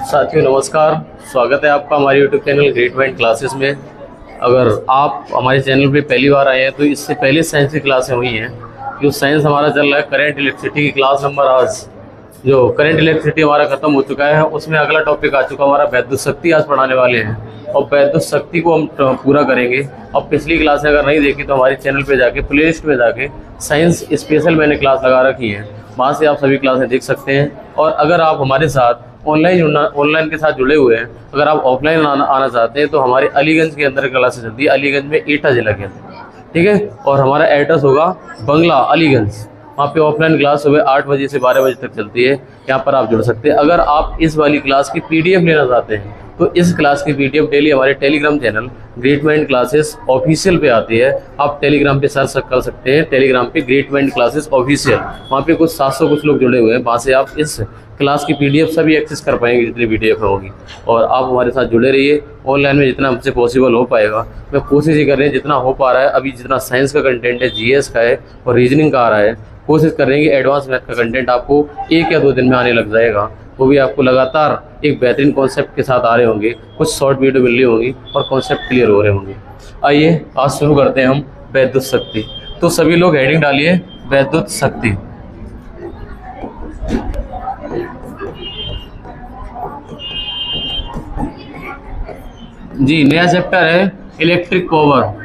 साथियों नमस्कार, स्वागत है आपका हमारे YouTube channel great mind classes में। अगर आप हमारे चैनल पे पहली बार आए हैं तो इससे पहले साइंस की क्लासें हुई हैं। जो साइंस हमारा चल रहा है करंट इलेक्ट्रिसिटी की क्लास नंबर, आज जो करंट इलेक्ट्रिसिटी हमारा खत्म हो चुका है, उसमें अगला टॉपिक आ चुका हमारा वैद्युत शक्ति आज पढ़ाने वाले हैं। और वैद्युत शक्ति को हम पूरा करेंगे। और पिछली क्लासें अगर नहीं देखी तो हमारे चैनल पे जाके प्लेलिस्ट में जाके साइंस स्पेशल मैंने क्लास लगा रखी है, वहाँ से आप सभी क्लासें देख सकते हैं। और अगर आप हमारे साथ ऑनलाइन के साथ जुड़े हुए हैं, अगर आप ऑफलाइन आना चाहते हैं तो हमारे अलीगंज के अंदर क्लासेस चलती है, अलीगंज में एटा जिला के अंदर, ठीक है। और हमारा एड्रेस होगा बंगला अलीगंज। वहाँ पे ऑफलाइन क्लास सुबह 8 बजे से 12 बजे तक चलती है। यहाँ पर आप जुड़ सकते हैं। अगर आप इस वाली क्लास की PDF लेना चाहते हैं तो इस क्लास की PDF डेली हमारे Telegram channel great mind classes official पे आती है। आप टेलीग्राम पे सर्च कर सकते हैं, टेलीग्राम पे ग्रेट माइंड क्लासेस ऑफिशियल। वहाँ पे कुछ 700 कुछ लोग जुड़े हुए हैं। वहाँ से आप इस क्लास की PDF सभी एक्सेस कर पाएंगे जितनी PDF होगी। और आप हमारे साथ जुड़े रहिए। ऑनलाइन में जितना हमसे पॉसिबल हो पाएगा मैं कोशिश ही कर रहे हैं, जितना हो पा रहा है। अभी जितना साइंस का कंटेंट है, GS का है और रीजनिंग का आ रहा है, कोशिश कर रहे हैं कि एडवांस मैथ का कंटेंट आपको 1 या 2 दिन में आने लग जाएगा। वो भी आपको लगातार एक बेहतरीन कॉन्सेप्ट के साथ आ रहे होंगे, कुछ शॉर्ट वीडियो मिल रही होंगी और कॉन्सेप्ट क्लियर हो रहे होंगे। आइए आज शुरू करते हैं हम वैद्युत शक्ति। तो सभी लोग हेडिंग डालिए वैद्युत शक्ति। जी, नया चैप्टर है इलेक्ट्रिक पावर।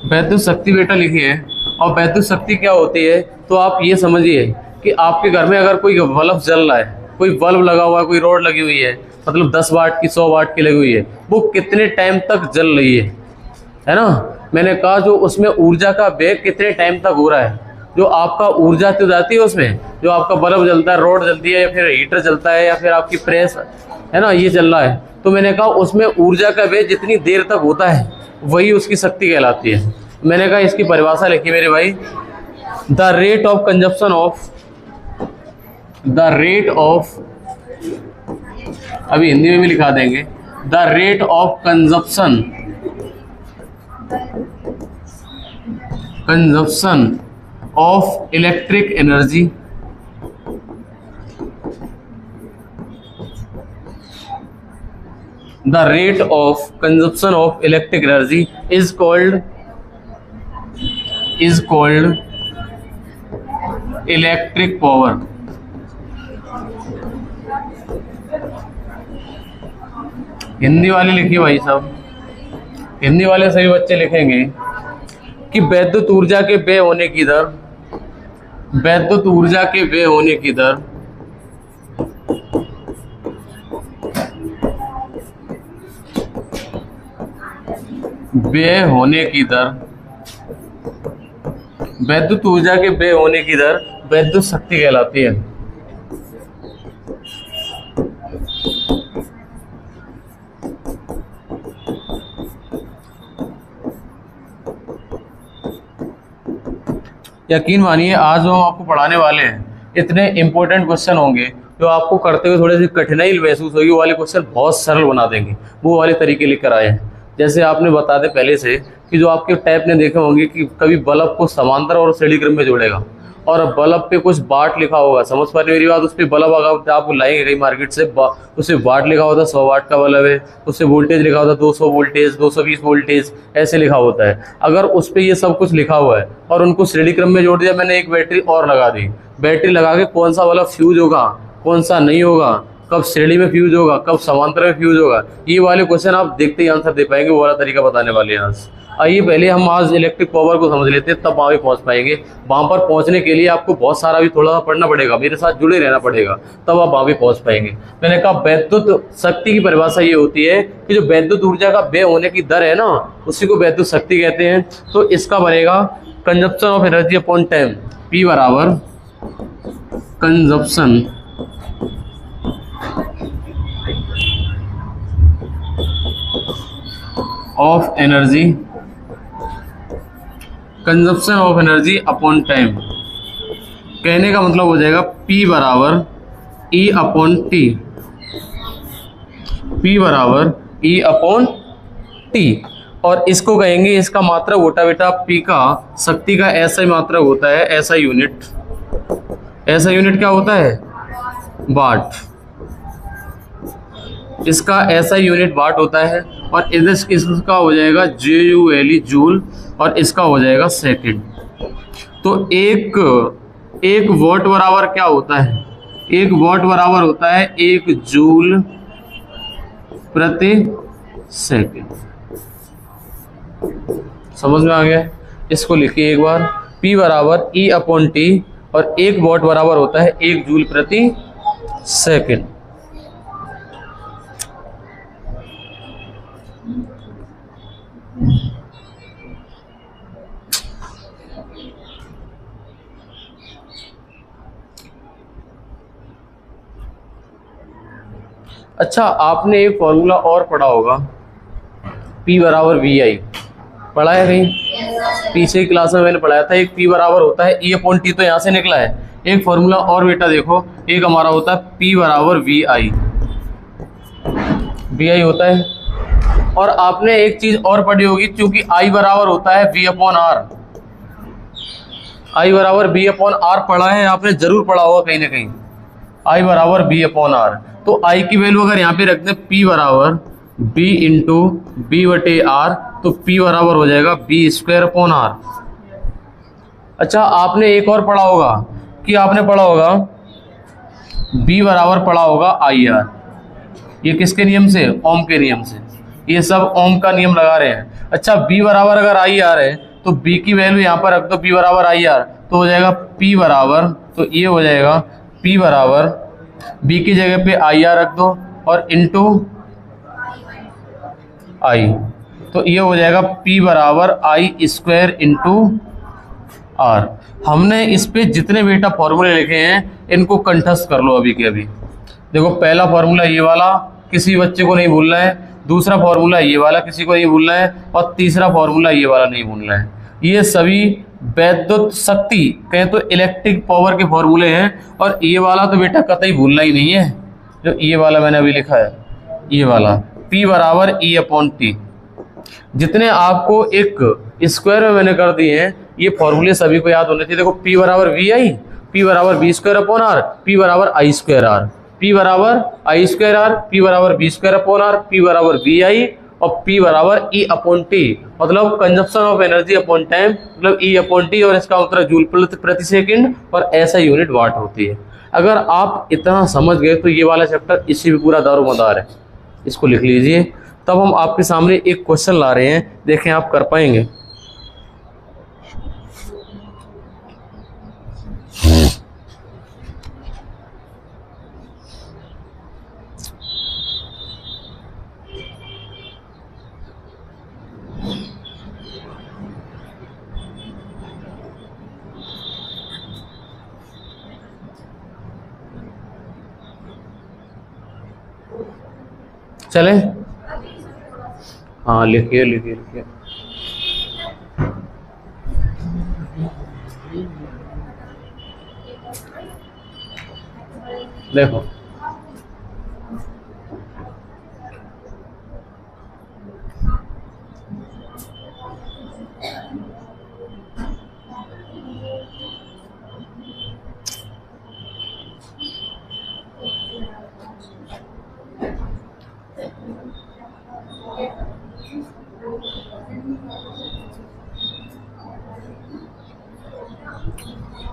वैद्युत शक्ति बेटा लिखी है। और वैद्युत शक्ति क्या होती है तो आप ये समझिए कि आपके घर में अगर कोई बल्ब जल रहा है, कोई बल्ब लगा हुआ है, कोई रोड लगी हुई है, मतलब 10 वाट की 100 वाट की लगी हुई है, वो कितने टाइम तक जल रही है ना। मैंने कहा जो उसमें ऊर्जा का व्यय कितने टाइम तक हो रहा है। जो आपका ऊर्जा तो जाती है उसमें, जो आपका बल्ब जलता है, रोड जलती है, या फिर हीटर चलता है, या फिर आपकी प्रेस है ना, ये चल रहा है। तो मैंने कहा उसमें ऊर्जा का व्यय जितनी देर तक होता है वही उसकी शक्ति कहलाती है। मैंने कहा इसकी परिभाषा लिखी मेरे भाई, the rate of consumption of, the rate of, अभी हिंदी में भी लिखा देंगे, the rate of consumption of electric energy the rate of consumption of electric energy is called electric power। Hindi वाले लिखिए भाई साहब, हिंदी वाले सभी बच्चे लिखेंगे कि वैद्युत ऊर्जा के व्यय होने की दर, वैद्युत ऊर्जा के व्यय होने की दर व्यय होने की दर, वैद्युत ऊर्जा के व्यय होने की दर वैद्युत शक्ति कहलाती है। यकीन मानिए आज जो हम आपको पढ़ाने वाले हैं इतने इंपॉर्टेंट क्वेश्चन होंगे जो आपको करते हुए थोड़ी सी कठिनाई महसूस होगी। वो वाले क्वेश्चन बहुत सरल बना देंगे, वो वाले तरीके लेकर आए हैं। जैसे आपने बता दें पहले से कि जो आपके टैप ने देखे होंगे कि कभी बल्ब को समांतर और श्रेणी क्रम में जोड़ेगा और बल्ब पे कुछ वाट लिखा होगा, समझ पा रहे मेरी बात। उस पर बल्ब अगर आप लाएंगे कहीं मार्केट से, उस पर वाट लिखा होता है, 100 वाट का बल्ब है, उससे वोल्टेज लिखा होता है 200 वोल्टेज, 220 वोल्टेज, ऐसे लिखा होता है। अगर उस पर ये सब कुछ लिखा हुआ है और उनको श्रेणी क्रम में जोड़ दिया, मैंने एक बैटरी और लगा दी, बैटरी लगा के कौन सा बल्ब फ्यूज होगा, कौन सा नहीं होगा, कब श्रेणी में फ्यूज होगा, कब समांतर में फ्यूज होगा, ये वाले क्वेश्चन आप देखते ही आंसर दे पाएंगे। वो वाला तरीका बताने वाले हैं आज। आइए पहले हम आज इलेक्ट्रिक पावर को समझ लेते हैं, तब वहाँ भी पहुँच पाएंगे। वहाँ पर पहुँचने के लिए आपको बहुत सारा भी थोड़ा सा पढ़ना पड़ेगा, मेरे साथ जुड़े रहना पड़ेगा, तब आप वहाँ भी पहुँच पाएंगे। मैंने कहा वैद्युत शक्ति की परिभाषा ये होती है कि जो वैद्युत ऊर्जा का व्यय होने की दर है ना, उसी को वैद्युत शक्ति कहते हैं। तो इसका बनेगा consumption of energy upon time, P बराबर consumption of energy, consumption of energy upon time. कहने का मतलब हो जाएगा P बराबर E अपॉन T, P बराबर E अपॉन टी, और इसको कहेंगे, इसका मात्रक होता बेटा पी का, शक्ति का ऐसा मात्रक होता है, ऐसा यूनिट क्या होता है, वाट। इसका ऐसा यूनिट वाट होता है, और इसका हो जाएगा JULE जूल, और इसका हो जाएगा सेकंड। तो एक वॉट बराबर क्या होता है, एक वॉट बराबर होता है 1 जूल प्रति सेकंड। समझ में आ गया? इसको लिखिए एक बार, P बराबर E/T, और 1 वॉट बराबर होता है 1 जूल प्रति सेकंड। अच्छा, आपने एक फॉर्मूला और पढ़ा होगा, P बराबर VI, पढ़ा है कहीं? पीछे की क्लास में मैंने पढ़ाया था, एक P बराबर होता है E/T, तो यहाँ से निकला है। एक फॉर्मूला और बेटा देखो, एक हमारा होता है P बराबर VI होता है। और आपने एक चीज और पढ़ी होगी, क्योंकि I बराबर होता है V/R, I बराबर V/R पढ़ा है आपने, जरूर पढ़ा होगा कहीं ना कहीं, I बराबर V/R। तो I की वैल्यू अगर यहाँ पे रख दें P बराबर B इंटू B/R, तो P बराबर हो जाएगा B²/R। अच्छा, आपने एक और पढ़ा होगा, कि आपने पढ़ा होगा B बराबर पढ़ा होगा IR, ये किसके नियम से, ओम के नियम से, ये सब ओम का नियम लगा रहे हैं। अच्छा, B बराबर अगर IR है, तो B की वैल्यू यहाँ पर रख दो, B बराबर IR, तो हो जाएगा P बराबर, तो ये हो जाएगा P बराबर, B की जगह पे IR रख दो, और इंटू I, तो ये हो जाएगा P बराबर I² इंटू R। हमने इस पे जितने बेटा फॉर्मूले लिखे हैं, इनको कंठस्थ कर लो अभी के अभी। देखो, पहला फॉर्मूला ये वाला, किसी बच्चे को नहीं भूलना है, दूसरा फॉर्मूला ये वाला किसी को नहीं भूलना है, और तीसरा फॉर्मूला ये वाला नहीं भूलना है। ये सभी वैद्युत शक्ति, कहें तो इलेक्ट्रिक पावर के फॉर्मूले हैं, और ये वाला तो बेटा कतई भूलना ही नहीं है, जो ये वाला मैंने अभी लिखा है, ये वाला P बराबर E/T। जितने आपको एक स्क्वायर में मैंने कर दिए हैं, ये फॉर्मूले सभी को याद होने चाहिए। देखो, P बराबर VI, P बराबर B²/R, P बराबर I²R, P बराबर I²R, P बराबर B²/R, P बराबर VI, और P बराबर E/T, मतलब consumption of energy upon time, मतलब E/T, और इसका मतलब जूल प्रति सेकंड, और ऐसा यूनिट वाट होती है। अगर आप इतना समझ गए तो ये वाला चैप्टर इसी पे पूरा दारोमदार है। इसको लिख लीजिए। तब हम आपके सामने एक क्वेश्चन ला रहे हैं, देखें आप कर पाएंगे। चले, हाँ लिखिए लिखिए लिखिए। देखो,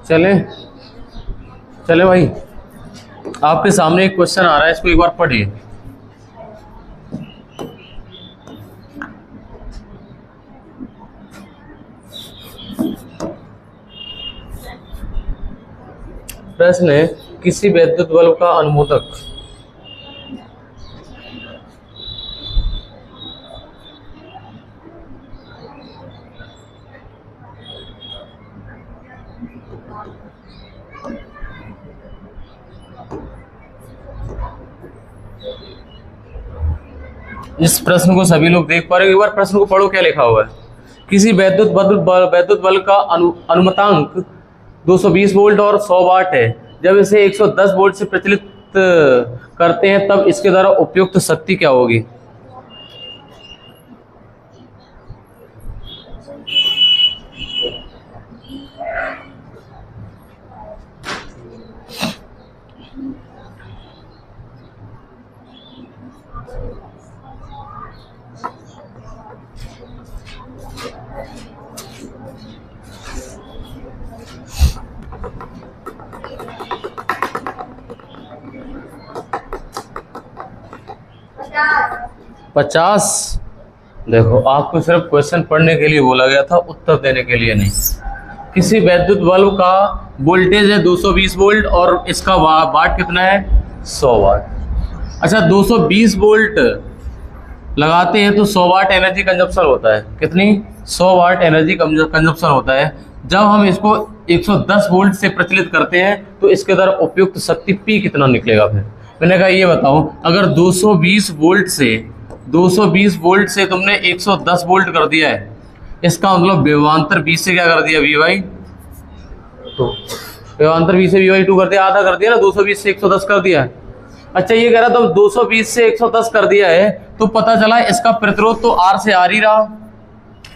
चले चले भाई, आपके सामने एक क्वेश्चन आ रहा है, इसको एक बार पढ़िए। प्रश्न है, किसी वैद्युत बल्ब का अनुमोदक इस प्रश्न को सभी लोग देख पा रहे हो, एक बार प्रश्न को पढ़ो, क्या लिखा हुआ है। किसी वैद्युत बल्ब का अनुमतांक 220 वोल्ट और 100 वाट है। जब इसे 110 वोल्ट से प्रचलित करते हैं, तब इसके द्वारा उपयुक्त शक्ति क्या होगी। 50। देखो आपको सिर्फ क्वेश्चन पढ़ने के लिए बोला गया था, उत्तर देने के लिए नहीं। किसी वैद्युत बल्ब का वोल्टेज है 220 वोल्ट और इसका वाट कितना है 100 वाट। अच्छा 220 वोल्ट लगाते हैं तो 100 वाट एनर्जी कंजप्शन होता है। कितनी? 100 वाट एनर्जी कंजप्शन होता है। जब हम इसको 110 वोल्ट से प्रचलित करते हैं तो इसके द्वारा उपयुक्त शक्ति P कितना निकलेगा। फिर मैंने कहा ये बताओ, अगर 220 वोल्ट से तुमने 110 वोल्ट कर दिया है, इसका मतलब विभवांतर 20 से क्या कर दिया V/2। विभवांतर 20 से V/2 कर दिया, आधा कर दिया ना, 220 से 110 कर दिया। अच्छा ये कह रहा था 220 से 110 कर दिया है तो पता चला इसका प्रतिरोध तो R से R ही रहा,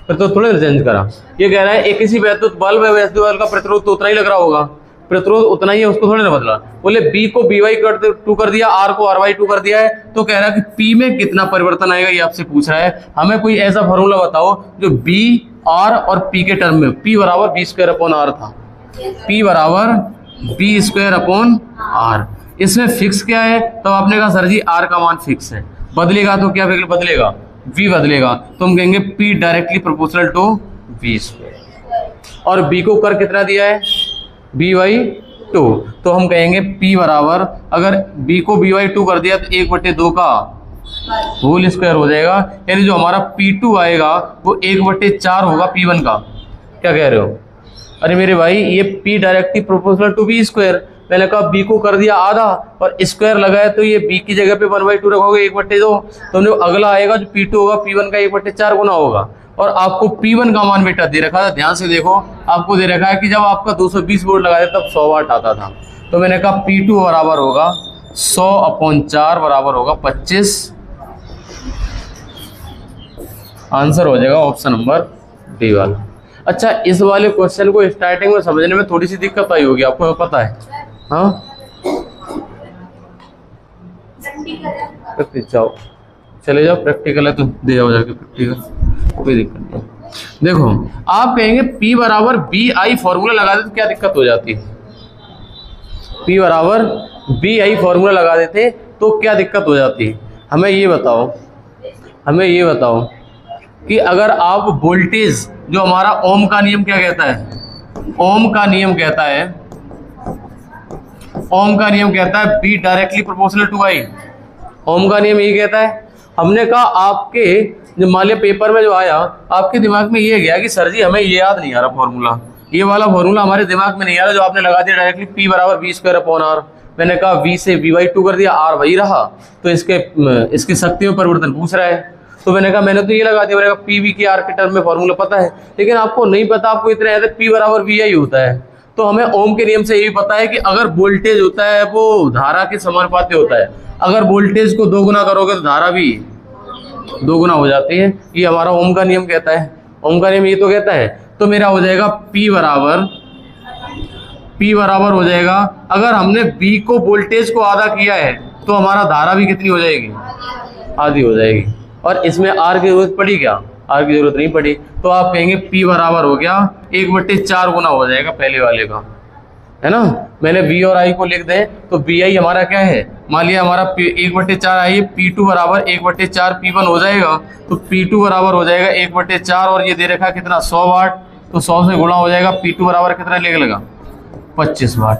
प्रतिरोध थोड़े चेंज करा। ये कह रहा है एक किसी वैद्युत बल्ब है, वैद्युत बल्ब का प्रतिरोध तो उतना ही लग रहा होगा, प्रतिरोध उतना ही है, उसको थोड़े ना बदला। बोले B को B/2 कर दिया, R को R/2 कर दिया है, तो कह रहा है कि P में कितना परिवर्तन आएगा, ये आपसे पूछ रहा है। हमें कोई ऐसा फॉर्मूला बताओ जो B, R और P के टर्म में P बराबर B² R था। P बराबर B² R। इसमें फिक्स क्या है? तो आपने कहा सर जी R का मान फिक्स है, बदलेगा तो क्या बदलेगा? V बदलेगा, तो हम कहेंगे P directly proportional to V²। और B को कर कितना दिया है? B/2, तो हम कहेंगे P बराबर, अगर B को B/2 कर दिया तो 1/2 का होल स्क्वायर हो जाएगा, यानी जो हमारा P2 आएगा वो 1/4 होगा P1 का। क्या कह रहे हो? अरे मेरे भाई ये P directly proportional to B²। मैंने कहा B को कर दिया आधा और स्क्वायर लगाया तो ये B की जगह पे 1/2 रखोगे 1/2, तो अगला आएगा जो P2 होगा P1 का 1/4 गुना होगा। और आपको P1 का मान बेटा दे रखा था, ध्यान से देखो, आपको दे रखा है कि जब आपका 220 वोल्ट लगाया तब 100 वाट आता था। तो मैंने कहा P2 बराबर होगा 100/4 बराबर होगा 25। आंसर हो जाएगा ऑप्शन नंबर डी वाला। अच्छा इस वाले क्वेश्चन को स्टार्टिंग में समझने में थोड़ी सी दिक्कत आई होगी, आपको पता है। हाँ जाओ, चले जाओ, प्रैक्टिकल है तो दे जाओ जाके प्रैक्टिकल, कोई दिक्कत नहीं। देखो आप कहेंगे P बराबर BI फॉर्मूला लगा देते तो क्या दिक्कत हो जाती है? P बराबर BI फॉर्मूला लगा देते तो क्या दिक्कत हो जाती है? हमें ये बताओ कि अगर आप वोल्टेज, जो हमारा ओम का नियम क्या कहता है? ओम का नियम कहता है B directly proportional to I। Ohm का नियम ये कहता है। हमने कहा आपके जो माले पेपर में जो आया, आपके दिमाग में ये गया कि सर जी हमें ये याद नहीं आ रहा फॉर्मूला, ये वाला फॉर्मूला हमारे दिमाग में नहीं आ रहा, जो आपने लगा दिया डायरेक्टली P बराबर B²/R। मैंने कहा V से B/2 कर दिया, R वही रहा, तो इसकी शक्ति में परिवर्तन पूछ रहा है। तो मैंने कहा मैंने तो ये लगा दिया, मैंने कहा P V के R के टर्म में फॉर्मूला पता है, लेकिन आपको नहीं पता, आपको इतना याद है P बराबर VI होता है। तो हमें ओम के नियम से यही पता है कि अगर वोल्टेज होता है वो धारा के समानुपाती होता है, अगर वोल्टेज को 2 गुना करोगे तो धारा भी 2 गुना हो जाती है। ये हमारा ओम का नियम कहता है, ओम का नियम ये तो कहता है। तो मेरा हो जाएगा P बराबर हो जाएगा, अगर हमने B को वोल्टेज को आधा किया है तो हमारा धारा भी कितनी हो जाएगी? आधी हो जाएगी। और इसमें R की जरूरत पड़ी क्या? R की जरूरत नहीं पड़ी। तो आप कहेंगे P बराबर हो गया 1/4 गुना हो जाएगा पहले वाले का, है ना। मैंने V और I को लिख दें तो BI हमारा क्या है? मान लिया हमारा 1/4 आई, P2 बराबर 1/4 P1 हो जाएगा, तो P2 बराबर हो जाएगा 1/4 और ये दे रखा कितना 100 वाट, तो 100 से गुणा हो जाएगा। P2 बराबर कितना निकलेगा? 25 वाट।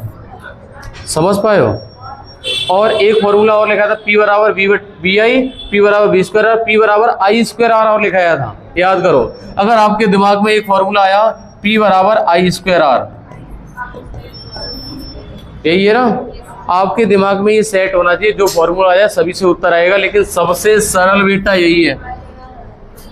समझ पाए हो? और एक फॉर्मूला और लिखा था P बराबर BI, P बराबर B², P बराबर I² R और लिखाया था, याद करो। अगर आपके दिमाग में एक फॉर्मूला आया P बराबर I² R, यही है ना, आपके दिमाग में ये सेट होना चाहिए, जो फॉर्मूला आया सभी से उत्तर आएगा। लेकिन सबसे सरल बेटा यही है,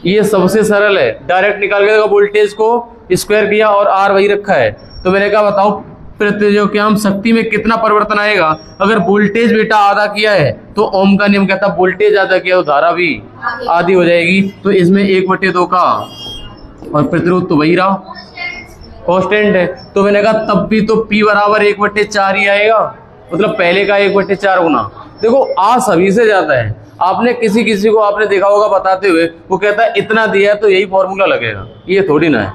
ये सबसे सरल है। डायरेक्ट निकाल के वोल्टेज को स्क्वायर किया और R वही रखा है। तो मैंने कहा बताओ प्रतिक्रियाम शक्ति में कितना परिवर्तन आएगा? अगर वोल्टेज बेटा आधा किया है तो ओम का नियम कहता है वोल्टेज आधा किया तो धारा भी आधी हो जाएगी। तो इसमें 1/2 का, और प्रतिरोध तो वही रहा, कांस्टेंट है। तो मैंने कहा तब भी तो P बराबर 1/4 ही आएगा, मतलब पहले का 1/4 गुना। देखो आ सभी से जाता है। आपने किसी को आपने देखा होगा बताते हुए, वो कहता है इतना दिया है तो यही फॉर्मूला लगेगा, ये थोड़ी ना है।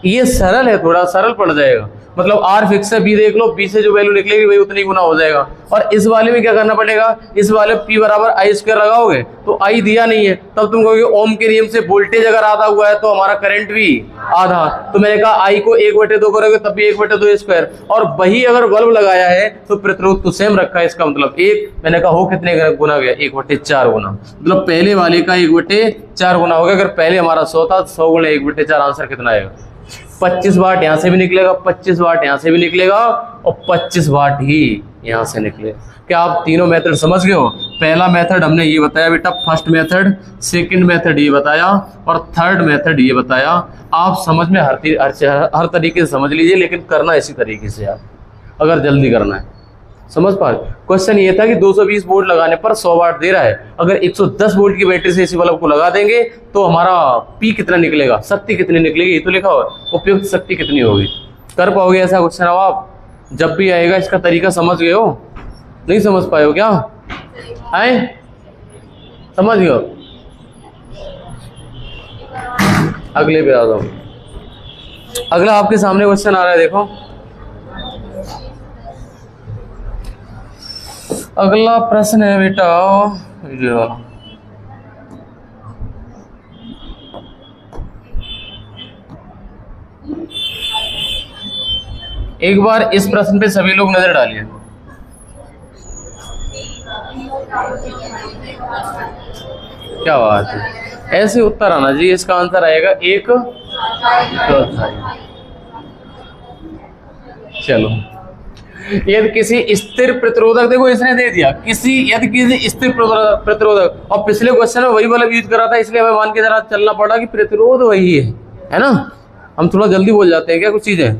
ये सरल है, थोड़ा सरल पड़ जाएगा। मतलब R फिक्स है, B देख लो, B से जो वैल्यू निकलेगी वही उतनी गुना हो जाएगा। और इस वाले में क्या करना पड़ेगा, इस वाले P बराबर I स्क्वायर लगाओगे तो I दिया नहीं है, तब तुम कहोगे ओम के नियम से वोल्टेज अगर आधा हुआ है तो हमारा करंट भी आधा। तो मैंने कहा I को 1/2 करोगे तब भी 1/2 स्क्वायर, और वही अगर बल्ब लगाया है तो प्रतिरोध तो सेम रखा है, इसका मतलब एक, मैंने कहा हो कितने गुना गया, 1/4 गुना, मतलब पहले वाले का 1/4 गुना हो गया। अगर पहले हमारा 100 था, 100 गुणे 1/4 आंसर कितना आएगा, 25 वाट यहाँ से भी निकलेगा, 25 वाट यहाँ से भी निकलेगा, और 25 वाट ही यहाँ से निकलेगा। क्या आप तीनों मेथड समझ गए हो? पहला मेथड हमने ये बताया बेटा, फर्स्ट मेथड, सेकंड मेथड ये बताया, और थर्ड मेथड ये बताया। आप समझ में हर तरीके से समझ लीजिए, लेकिन करना इसी तरीके से आप, अगर जल्दी करना है। समझ पा रहे? क्वेश्चन ये था कि 220 वोल्ट लगाने पर 100 वाट दे रहा है, अगर 110 वोल्ट की बैटरी से इसी बल्ब को लगा देंगे तो हमारा P कितना निकलेगा, शक्ति कितनी निकलेगी, ये तो लिखा हुआ है, उपयुक्त शक्ति कितनी होगी। कर पाओगे ऐसा क्वेश्चन? अब आप जब भी आएगा इसका तरीका समझ गए हो, नहीं समझ पाए हो क्या? आए समझ गए हो? अगले पे आ जाओ। अगला आपके सामने क्वेश्चन आ रहा है, देखो अगला प्रश्न है बेटा ये वाला। एक बार इस प्रश्न पे सभी लोग नजर डालिए। क्या बात है, ऐसे उत्तर आना जी। इसका आंसर आएगा 1/4। चलो, यदि किसी स्थिर प्रतिरोधक, देखो इसने दे दिया यदि किसी स्थिर प्रतिरोधक, और पिछले क्वेश्चन में वही वाला यूज करा था, इसलिए हमें मान के जरा चलना पड़ा कि प्रतिरोध वही है ना। हम थोड़ा जल्दी बोल जाते हैं क्या कुछ चीजें।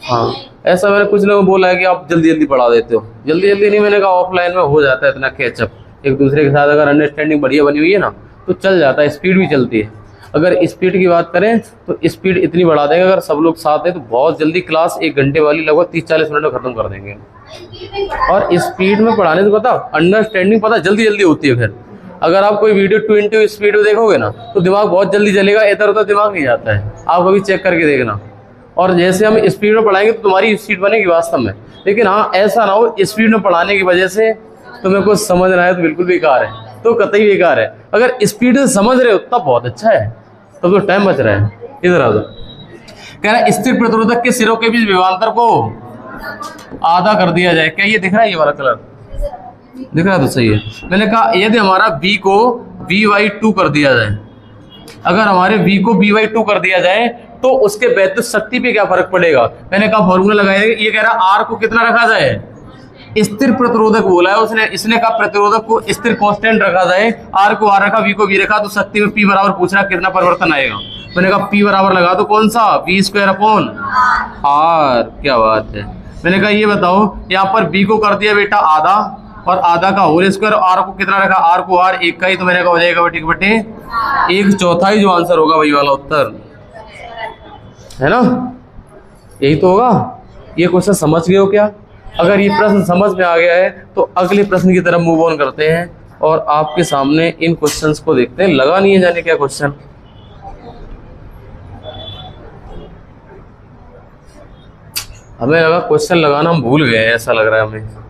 हाँ, ऐसा मैंने कुछ लोगों को बोला है कि आप जल्दी जल्दी पढ़ा देते हो। जल्दी नहीं, मैंने कहा ऑफलाइन में हो जाता है इतना कैचअप, एक दूसरे के साथ अगर अंडरस्टैंडिंग बढ़िया बनी हुई है ना तो चल जाता है, स्पीड भी चलती है। अगर स्पीड की बात करें तो स्पीड इतनी बढ़ा देंगे, अगर सब लोग साथ हैं तो बहुत जल्दी क्लास 1 घंटे वाली लगभग 30-40 मिनट में खत्म कर देंगे। और स्पीड में पढ़ाने से पता अंडरस्टैंडिंग पता जल्दी जल्दी होती है। फिर अगर आप कोई वीडियो 20 स्पीड में देखोगे ना तो दिमाग बहुत जल्दी चलेगा, इधर उधर दिमाग नहीं जाता है। आप कभी चेक करके देखना। और जैसे हम स्पीड में पढ़ाएंगे तो तुम्हारी स्पीड बनेगी वास्तव में, लेकिन हाँ ऐसा ना हो स्पीड में पढ़ाने की वजह से तुम्हें कुछ समझ रहा है तो बिल्कुल बेकार है, तो कतई बेकार है। अगर स्पीड से समझ रहे हो तब बहुत अच्छा है, तब तो टाइम बच रहा है। इधर आ जाओ। कह रहा है स्थिर प्रतिरोधक के सिरों के बीच विभवांतर को आधा कर दिया जाए। क्या ये दिख रहा है, ये वाला कलर दिख रहा है? तो सही है। मैंने कहा यदि हमारा V को V/2 कर दिया जाए, अगर हमारे V को V/2 कर दिया जाए तो उसके वैद्युत शक्ति पे क्या फर्क पड़ेगा। मैंने कहा फॉर्मूला लगाया। ये कह रहा R को कितना रखा जाए, स्थिर प्रतिरोधक बोला है उसने, इसने कहा प्रतिरोधक को स्थिर कांस्टेंट रखा जाए। R को R रखा, V को V रखा, तो शक्ति में P बराबर पूछ रहा कितना परिवर्तन आएगा। मैंने कहा P बराबर लगा तो कौन सा, V²/R। क्या बात है। मैंने कहा ये बताओ, यहाँ पर V को कर दिया बेटा आधा, और आधा का होल स्क्वायर, R को कितना रखा, R को R 1 का ही, तो मैंने कहा हो जाएगा बटे 1/4 जो आंसर होगा वही वाला उत्तर है ना। यही तो होगा। ये क्वेश्चन समझ गए हो क्या? अगर ये प्रश्न समझ में आ गया है तो अगले प्रश्न की तरफ मूव ऑन करते हैं, और आपके सामने इन क्वेश्चंस को देखते हैं। लगा नहीं है जाने क्या क्वेश्चन। हमें लगा क्वेश्चन लगाना हम भूल गए, ऐसा लग रहा है हमें।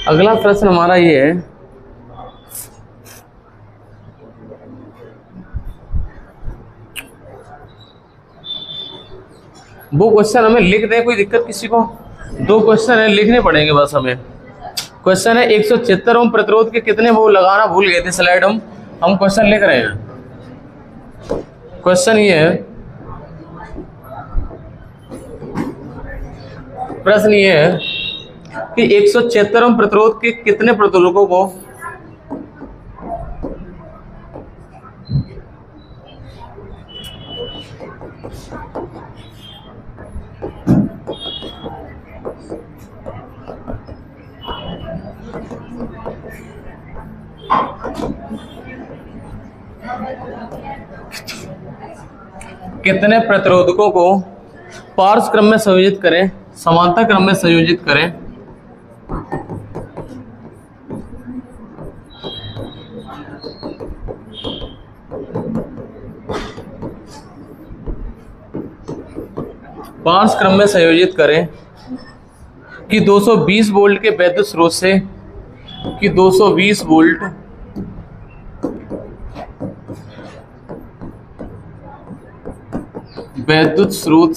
अगला प्रश्न हमारा ये है, वो क्वेश्चन हमें लिख दें, कोई दिक्कत किसी को? 2 क्वेश्चन है, लिखने पड़ेंगे बस हमें। क्वेश्चन है 176 ओम प्रतिरोध के कितने वो लगाना भूल गए थे स्लाइड। हम क्वेश्चन लिख रहे हैं। क्वेश्चन ये है, प्रश्न ये है कि 176 ओम प्रतिरोध के कितने प्रतिरोधकों को कितने प्रतिरोधकों को पार्श्व क्रम में संयोजित करें, समांतर क्रम में संयोजित करें, पांच क्रम में संयोजित करें कि 220 वोल्ट के वैद्युत स्रोत से 220 वोल्ट वैद्युत स्रोत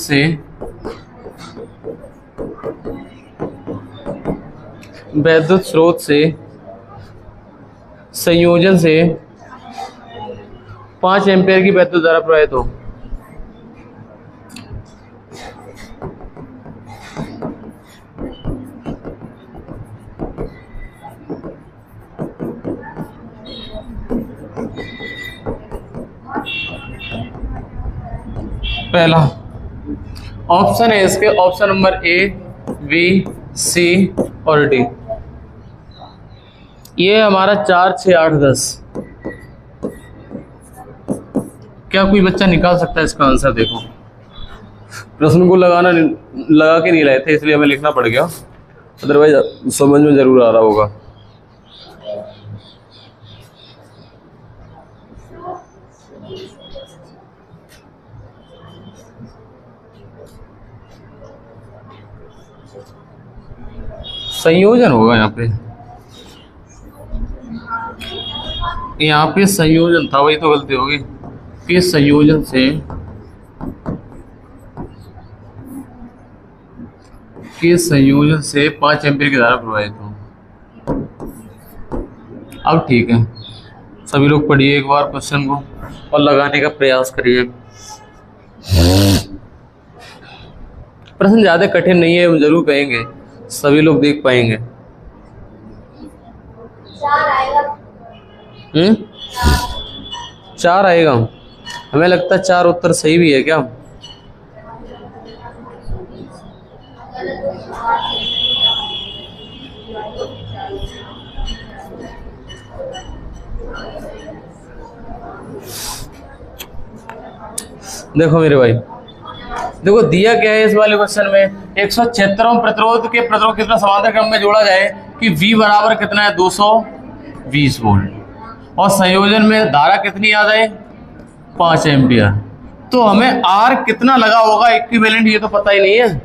से संयोजन से 5 एम्पीयर की वैद्युत धारा प्रवाहित हो। पहला ऑप्शन है इसके, ऑप्शन नंबर ए, बी, सी और डी। ये हमारा 4, 6, 8, 10। क्या कोई बच्चा निकाल सकता है इसका आंसर? देखो प्रश्न को लगा के नहीं लाए थे इसलिए हमें लिखना पड़ गया, अदरवाइज समझ में जरूर आ रहा होगा। संयोजन होगा यहाँ पे संयोजन था, वही तो गलती होगी कि संयोजन से 5 एम्पीयर की धारा प्रवाहित हो। अब ठीक है, सभी लोग पढ़िए एक बार क्वेश्चन को और लगाने का प्रयास करिए। प्रश्न ज्यादा कठिन नहीं है, हम जरूर कहेंगे, सभी लोग देख पाएंगे। 4 आएगा। हमें लगता है 4 उत्तर सही भी है क्या? देखो मेरे भाई, देखो दिया क्या है इस वाले क्वेश्चन में, 176 प्रतिरोध के प्रतिरोध कितना समांतर क्रम में जोड़ा जाए कि V बराबर कितना है 220 वोल्ट, और संयोजन में धारा कितनी आ जाए 5 एम्पियर। तो हमें R कितना लगा होगा इक्विवेलेंट ये तो पता ही नहीं है।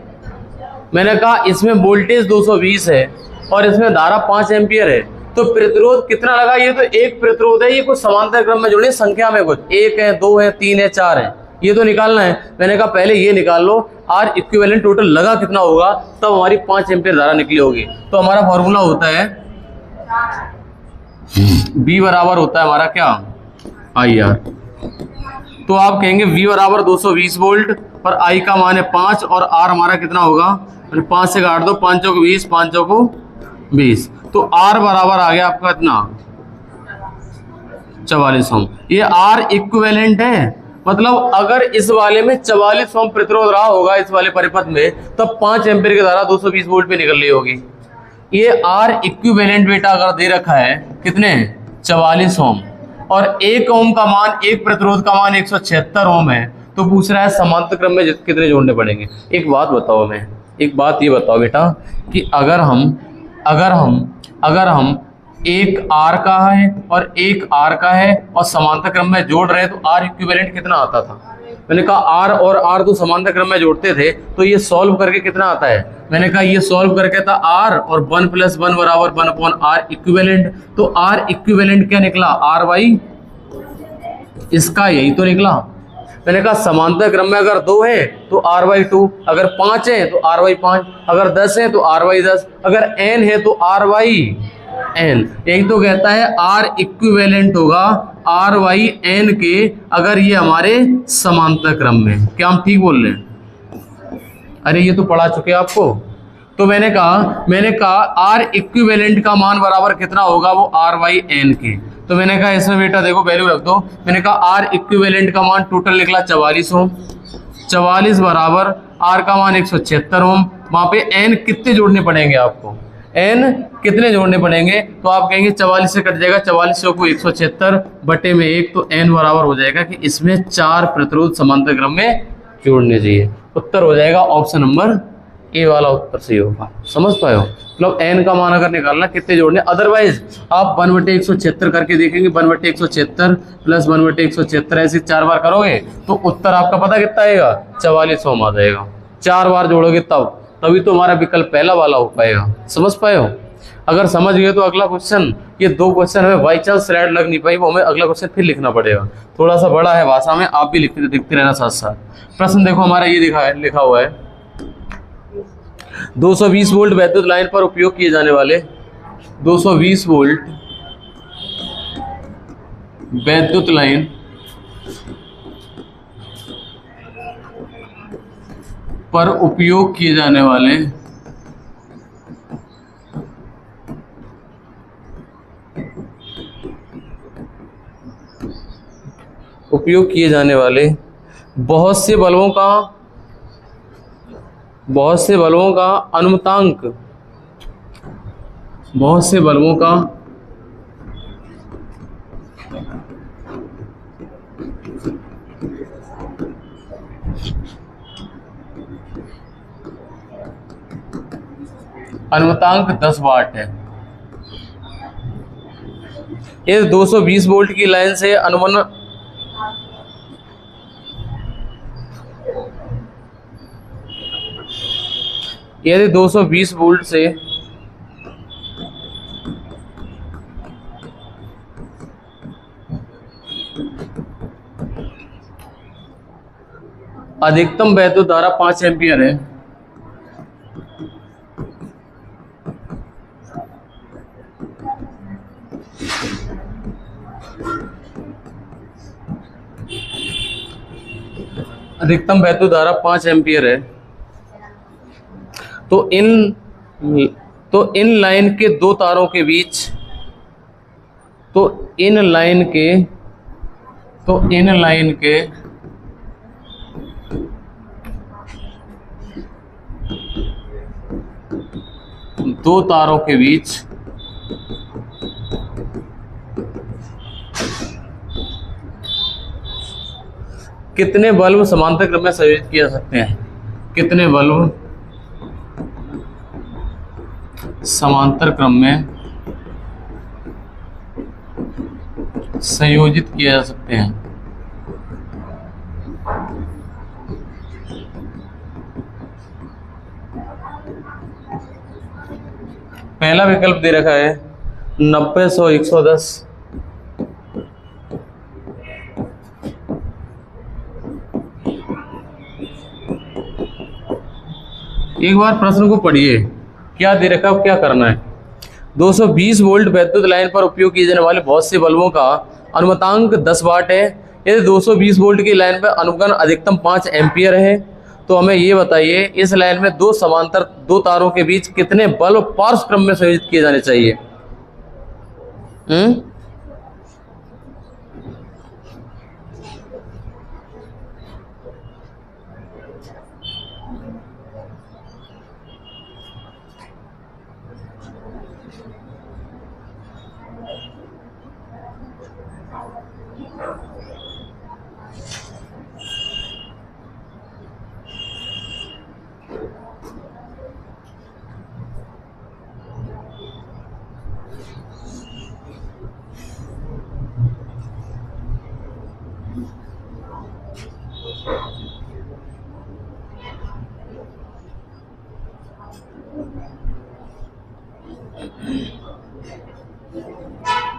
मैंने कहा इसमें वोल्टेज 220 है और इसमें धारा 5 एम्पियर है, तो प्रतिरोध कितना लगा? ये तो एक प्रतिरोध है, ये कुछ समांतर क्रम में जुड़े संख्या में, कुछ 1 है, 2 है, 3 है, 4 है, ये तो निकालना है। मैंने कहा पहले ये निकाल लो R इक्विवेलेंट टोटल लगा कितना होगा, तब हमारी 5 एम्पीयर धारा निकली होगी। तो हमारा फॉर्मूला होता है B बराबर होता है हमारा क्या, IR। तो आप कहेंगे V बराबर 220 वोल्ट और I का मान है 5 और R हमारा कितना होगा, 5 से काट दो, 5 चौक 20, 5 चौक 20, तो R बराबर आ गया आपका इतना 44 ओम। ये R इक्विवेलेंट है, मतलब अगर इस वाले में 44 ओम प्रतिरोध रहा होगा इस वाले परिपथ में, तब 5 एम्पीयर की धारा 220 वोल्ट पे निकल रही होगी। ये R इक्विवेलेंट बेटा अगर दे रखा है कितने 44 ओम, और 1 ओम का मान, एक प्रतिरोध का मान 176 ओम है, तो पूछ रहा है समांतर क्रम में कितने जोड़ने पड़ेंगे। एक बात बताओ, हमें एक बात ये बताओ बेटा कि अगर हम एक R का है और एक R का है और समांतर क्रम में जोड़ रहे हैं, तो R इक्विवेलेंट कितना आता था? मैंने कहा R और R तो समांतर क्रम में जोड़ते थे, तो ये सॉल्व करके कितना आता है? मैंने कहा ये सॉल्व करके था R और 1 + 1 बराबर 1/R इक्विवेलेंट। तो R इक्विवेलेंट क्या निकला, RY, इसका यही तो निकला। मैंने कहा समांतर क्रम में अगर 2 है तो RY2, अगर 5 है तो RY5, अगर 10 है तो RY10, अगर n है तो RYn। यही तो कहता है R इक्विवेलेंट होगा RYn के, अगर ये हमारे समांतर क्रम में। क्या हम ठीक बोल रहे हैं? अरे ये तो पढ़ा चुके आपको। तो मैंने कहा R इक्विवेलेंट का मान बराबर कितना होगा, वो RYn के। तो मैंने कहा इसमें बेटा देखो वैल्यू रख दो। मैंने कहा R इक्विवेलेंट का मान टोटल निकला 44 ओम, 44 बराबर R का मान 176 ओम। वहां पे n कितने जोड़ने पड़ेंगे आपको, n कितने जोड़ने पड़ेंगे? तो आप कहेंगे 44 से कट जाएगा, 44 को 176 बटे में 1, तो n बराबर हो जाएगा कि इसमें 4 प्रतिरोध समांतर क्रम में जोड़ने चाहिए। उत्तर हो जाएगा ऑप्शन नंबर ए वाला उत्तर सही होगा। समझ पाए हो? मतलब n का मान अगर निकालना कितने जोड़ने, अदरवाइज आप 1/176 करके देखेंगे, 1/176 प्लस 1/176 ऐसे 4 बार करोगे तो उत्तर आपका पता कितना आएगा, 44 ओम आ जाएगा। 4 बार जोड़ोगे तभी तो हमारा विकल्प पहला वाला हो पाएगा। समझ पाए हो? अगर समझ गए तो अगला क्वेश्चन, ये 2 क्वेश्चन हमें बाई चांस स्लाइड लग नहीं पाई, वो हमें अगला क्वेश्चन फिर लिखना पड़ेगा। थोड़ा सा बड़ा है भाषा में, आप भी लिखते रहना साथ साथ। प्रश्न देखो हमारा ये लिखा हुआ है 220 वोल्ट वैद्युत लाइन पर उपयोग किए जाने वाले 220 वोल्ट वैद्युत लाइन पर उपयोग किए जाने वाले बहुत से बल्बों का अनुमतांक, अनुमतांक 10 वाट है। ये 220 वोल्ट की लाइन से यदि 220 वोल्ट से अधिकतम वैद्युत धारा 5 एम्पियर है, अधिकतम वैद्युत धारा 5 एम्पियर है, तो इन लाइन के 2 तारों के बीच, इन लाइन के 2 तारों के बीच कितने बल्ब समांतर क्रम में संयोजित किए जा सकते हैं? कितने बल्ब समांतर क्रम में संयोजित किए जा सकते हैं? पहला विकल्प दे रखा है 90, 100, 110। एक बार प्रश्न को पढ़िए, क्या दे रखा है, क्या करना है। 220 वोल्ट वैद्युत लाइन पर उपयोग किए जाने वाले बहुत से बल्बों का अनुमतांक 10 वाट है। यदि 220 वोल्ट की लाइन पर अनुगण अधिकतम 5 एम्पियर है, तो हमें ये बताइए इस लाइन में 2 तारों के बीच कितने बल्ब पार्श्व क्रम में संयोजित किए जाने चाहिए?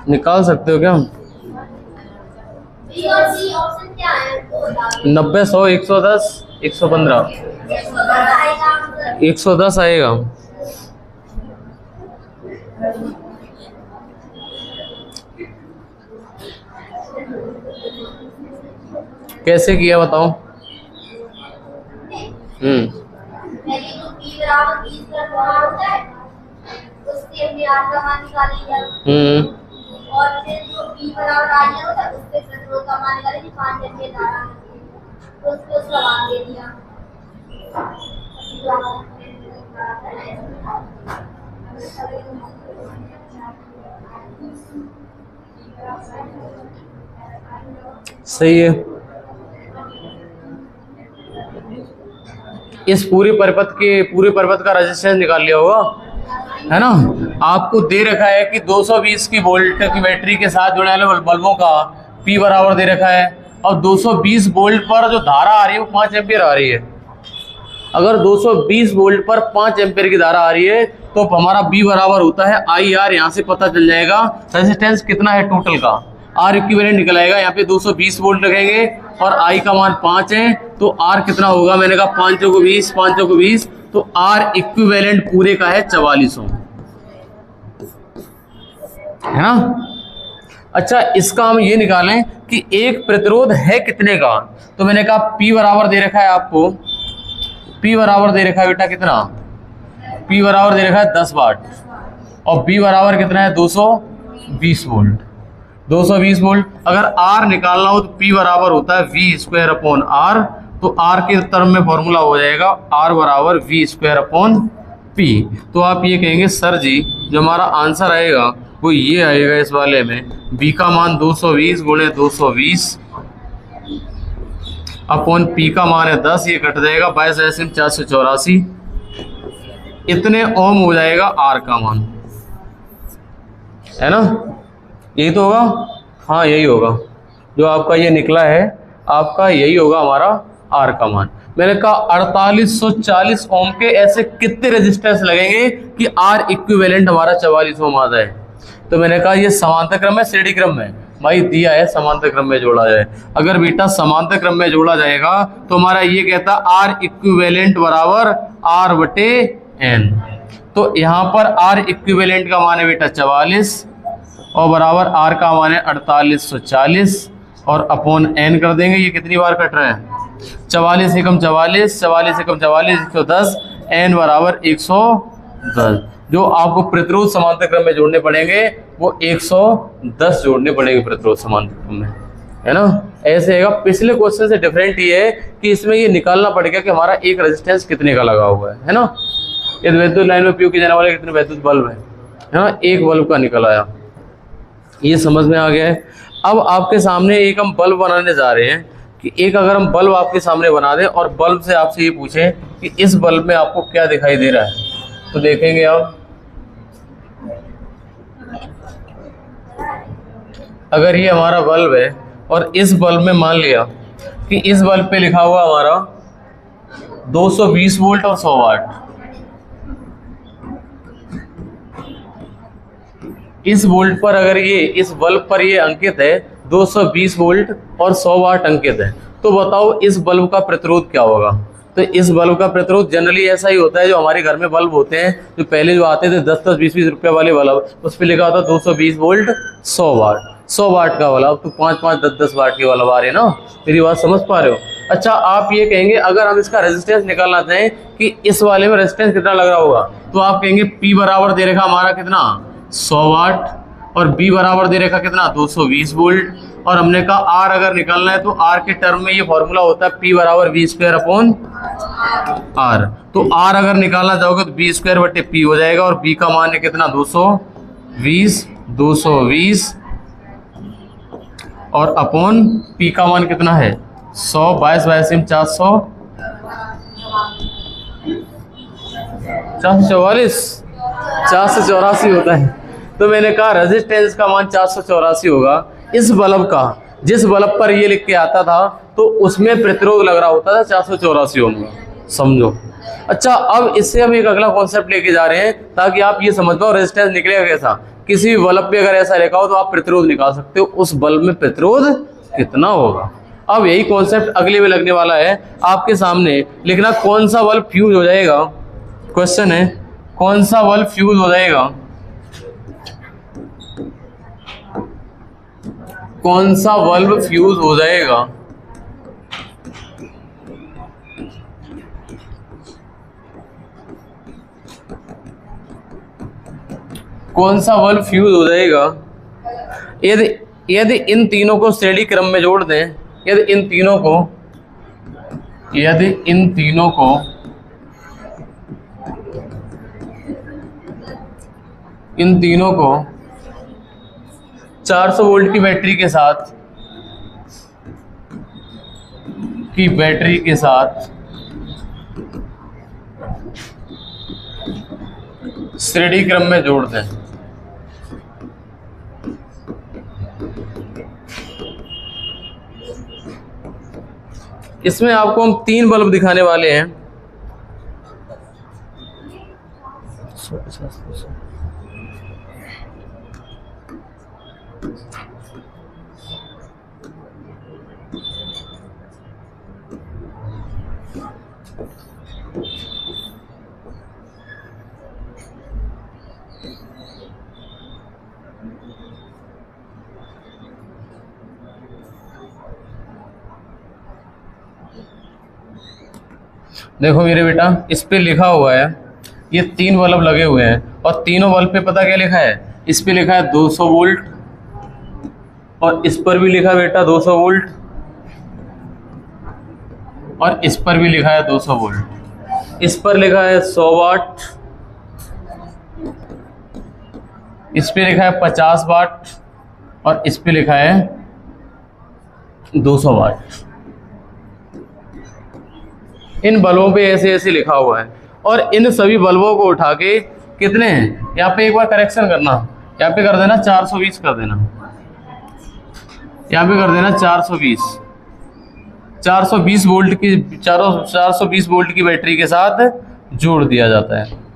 निकाल सकते हो क्या? 90, 100, 110, 115। 110 आएगा। कैसे किया बताओ? और फिर जो B बराबर आ गया होता है उसके प्रतिरोध का मान निकाले कि 5 एम्पीयर धारा है, तो उसको उसका मान दे दिया। सही है। इस पूरे परिपथ का रेजिस्टेंस निकाल लिया होगा, है ना। आपको दे रखा है कि 220 की वोल्ट की बैटरी के साथ जुड़ने वाले बल्बों का P बराबर दे रखा है, और 220 वोल्ट पर जो धारा आ रही है वो 5 एम्पियर आ रही है। अगर 220 वोल्ट पर 5 एम्पीयर की धारा आ रही है तो हमारा B बराबर होता है IR। यहाँ से पता चल जाएगा रेजिस्टेंस कितना है टोटल का, R इक्विवेलेंट निकल आएगा। यहाँ पे 220 वोल्ट लगेंगे और I का मान 5 है तो R कितना होगा, मैंने कहा 5 चौको 20, 5 चौको 20, तो R इक्विवेलेंट पूरे का है 4400, है ना। अच्छा, इसका हम ये निकालें कि एक प्रतिरोध है कितने का, तो मैंने कहा P बराबर दे रखा है आपको, P बराबर दे रखा है बेटा कितना, P बराबर दे रखा है 10 वाट और B बराबर कितना है 220 वोल्ट। 220 वोल्ट अगर R निकालना हो तो P बराबर होता है V²/R, तो R के टर्म में फॉर्मूला हो जाएगा R बराबर V²/P। तो आप ये कहेंगे सर जी जो हमारा आंसर आएगा वो ये आएगा इस वाले में, B का मान 220 गुणे 220 अपॉन P का मान है 10, ये कट जाएगा 22 484, इतने ओम हो जाएगा R का मान, है ना। यही तो होगा, हाँ यही होगा जो आपका ये निकला है, आपका यही होगा हमारा R का मान। मैंने कहा 4840 ओम के ऐसे कितने रेजिस्टेंस लगेंगे कि R इक्विवेलेंट हमारा 44 ओम आ जाए। तो मैंने कहा ये समांतर क्रम है श्रेणी क्रम में, भाई दिया है समांतर क्रम में जोड़ा जाए। अगर बेटा समांतर क्रम में जोड़ा जाएगा तो हमारा ये कहता R इक्विवेलेंट बराबर R/N। तो यहाँ पर R इक्विवेलेंट का मान है बेटा 44 और बराबर R का मान है 4840 और अपॉन N कर देंगे। ये कितनी बार कट रहा है, 44 एकम 44, 44 एकम 44, 110, N बराबर 110। जो आपको प्रतिरोध समांतर क्रम में जोड़ने पड़ेंगे वो 110 जोड़ने पड़ेंगे प्रतिरोध समांतर क्रम में, है ना। ऐसे है। पिछले क्वेश्चन से डिफरेंट ये है कि इसमें ये निकालना पड़ेगा कि हमारा एक रेजिस्टेंस कितने का लगा हुआ है ना। ये विद्युत लाइन में उपयोग किए जाने वाले कितने विद्युत बल्ब है ना, एक बल्ब का निकल आया, ये समझ में आ गया है। अब आपके सामने एक हम बल्ब बनाने जा रहे हैं कि एक अगर हम बल्ब आपके सामने बना दें और बल्ब से आपसे ये पूछें कि इस बल्ब में आपको क्या दिखाई दे रहा है, तो देखेंगे आप, अगर ये हमारा बल्ब है और इस बल्ब में मान लिया कि इस बल्ब पे लिखा हुआ हमारा 220 वोल्ट और 100 वाट, इस वोल्ट पर अगर ये इस बल्ब पर ये अंकित है 220 वोल्ट और 100 वाट अंकित है, तो बताओ इस बल्ब का प्रतिरोध क्या होगा। तो इस बल्ब का प्रतिरोध जनरली ऐसा ही होता है, जो हमारे घर में बल्ब होते हैं जो पहले जो आते थे 10-10, 20-20 रुपए वाले बल्ब, उस पर लिखा होता 220 वोल्ट 100 वाट, 100 वाट का बल्ब, तो 5-5, 10-10 वाट के बल्ब आ रहे हैं ना। मेरी बात समझ पा रहे हो। अच्छा, आप ये कहेंगे अगर हम इसका रेजिस्टेंस निकालना चाहें कि इस वाले में रेजिस्टेंस कितना लग रहा होगा, तो आप कहेंगे P बराबर दे रखा हमारा कितना 100 वाट और B बराबर दे रखा कितना 220 वोल्ट, और हमने कहा R अगर निकालना है तो R के टर्म में ये फॉर्मूला होता है P बराबर V²/R। तो R अगर निकालना चाहोगे तो V²/P हो जाएगा और B का मान है कितना 220 और अपॉन P का मान कितना है 100, 22 400, 484 होता है। तो मैंने कहा रेजिस्टेंस का मान 484 होगा। इस बल्ब का जिस बल्ब पर ये लिख के आता था तो उसमें प्रतिरोध लग रहा होता था 484 ओम का, समझो। अच्छा, अब इससे हम एक अगला कॉन्सेप्ट लेके जा रहे हैं ताकि आप ये समझ पाओ रेजिस्टेंस निकलेगा कैसा। किसी भी बल्ब पे अगर ऐसा लिखा हो तो आप प्रतिरोध निकाल सकते हो, उस बल्ब में प्रतिरोध कितना होगा। अब यही कॉन्सेप्ट अगले में लगने वाला है आपके सामने। लिखना कौन सा बल्ब फ्यूज हो जाएगा, क्वेश्चन है कौन सा बल्ब फ्यूज हो जाएगा, कौन सा बल्ब फ्यूज हो जाएगा। कौन सा बल्ब फ्यूज हो जाएगा यदि इन तीनों को श्रेणी क्रम में जोड़ दें, यदि इन तीनों को 400 वोल्ट की बैटरी के साथ श्रेणी क्रम में जोड़ दें, इसमें आपको हम 3 बल्ब दिखाने वाले हैं। 250 200। देखो मेरे बेटा, इस पे लिखा हुआ है, ये 3 बल्ब लगे हुए हैं और तीनों बल्ब पे पता क्या लिखा है? इस पे लिखा है 200 वोल्ट और इस पर भी लिखा है बेटा 200 वोल्ट और इस पर भी लिखा है 200 वोल्ट। इस पर लिखा है 100 वाट, इस पे लिखा है 50 वाट और इस पे लिखा है 200 वाट। इन बल्बों पे ऐसे ऐसे लिखा हुआ है और इन सभी बल्बों को उठा के कितने हैं, यहाँ पे एक बार करेक्शन करना, यहाँ पे कर देना 420 कर देना, यहाँ पे कर देना 420 वोल्ट की 420 वोल्ट की बैटरी के साथ जोड़ दिया जाता है।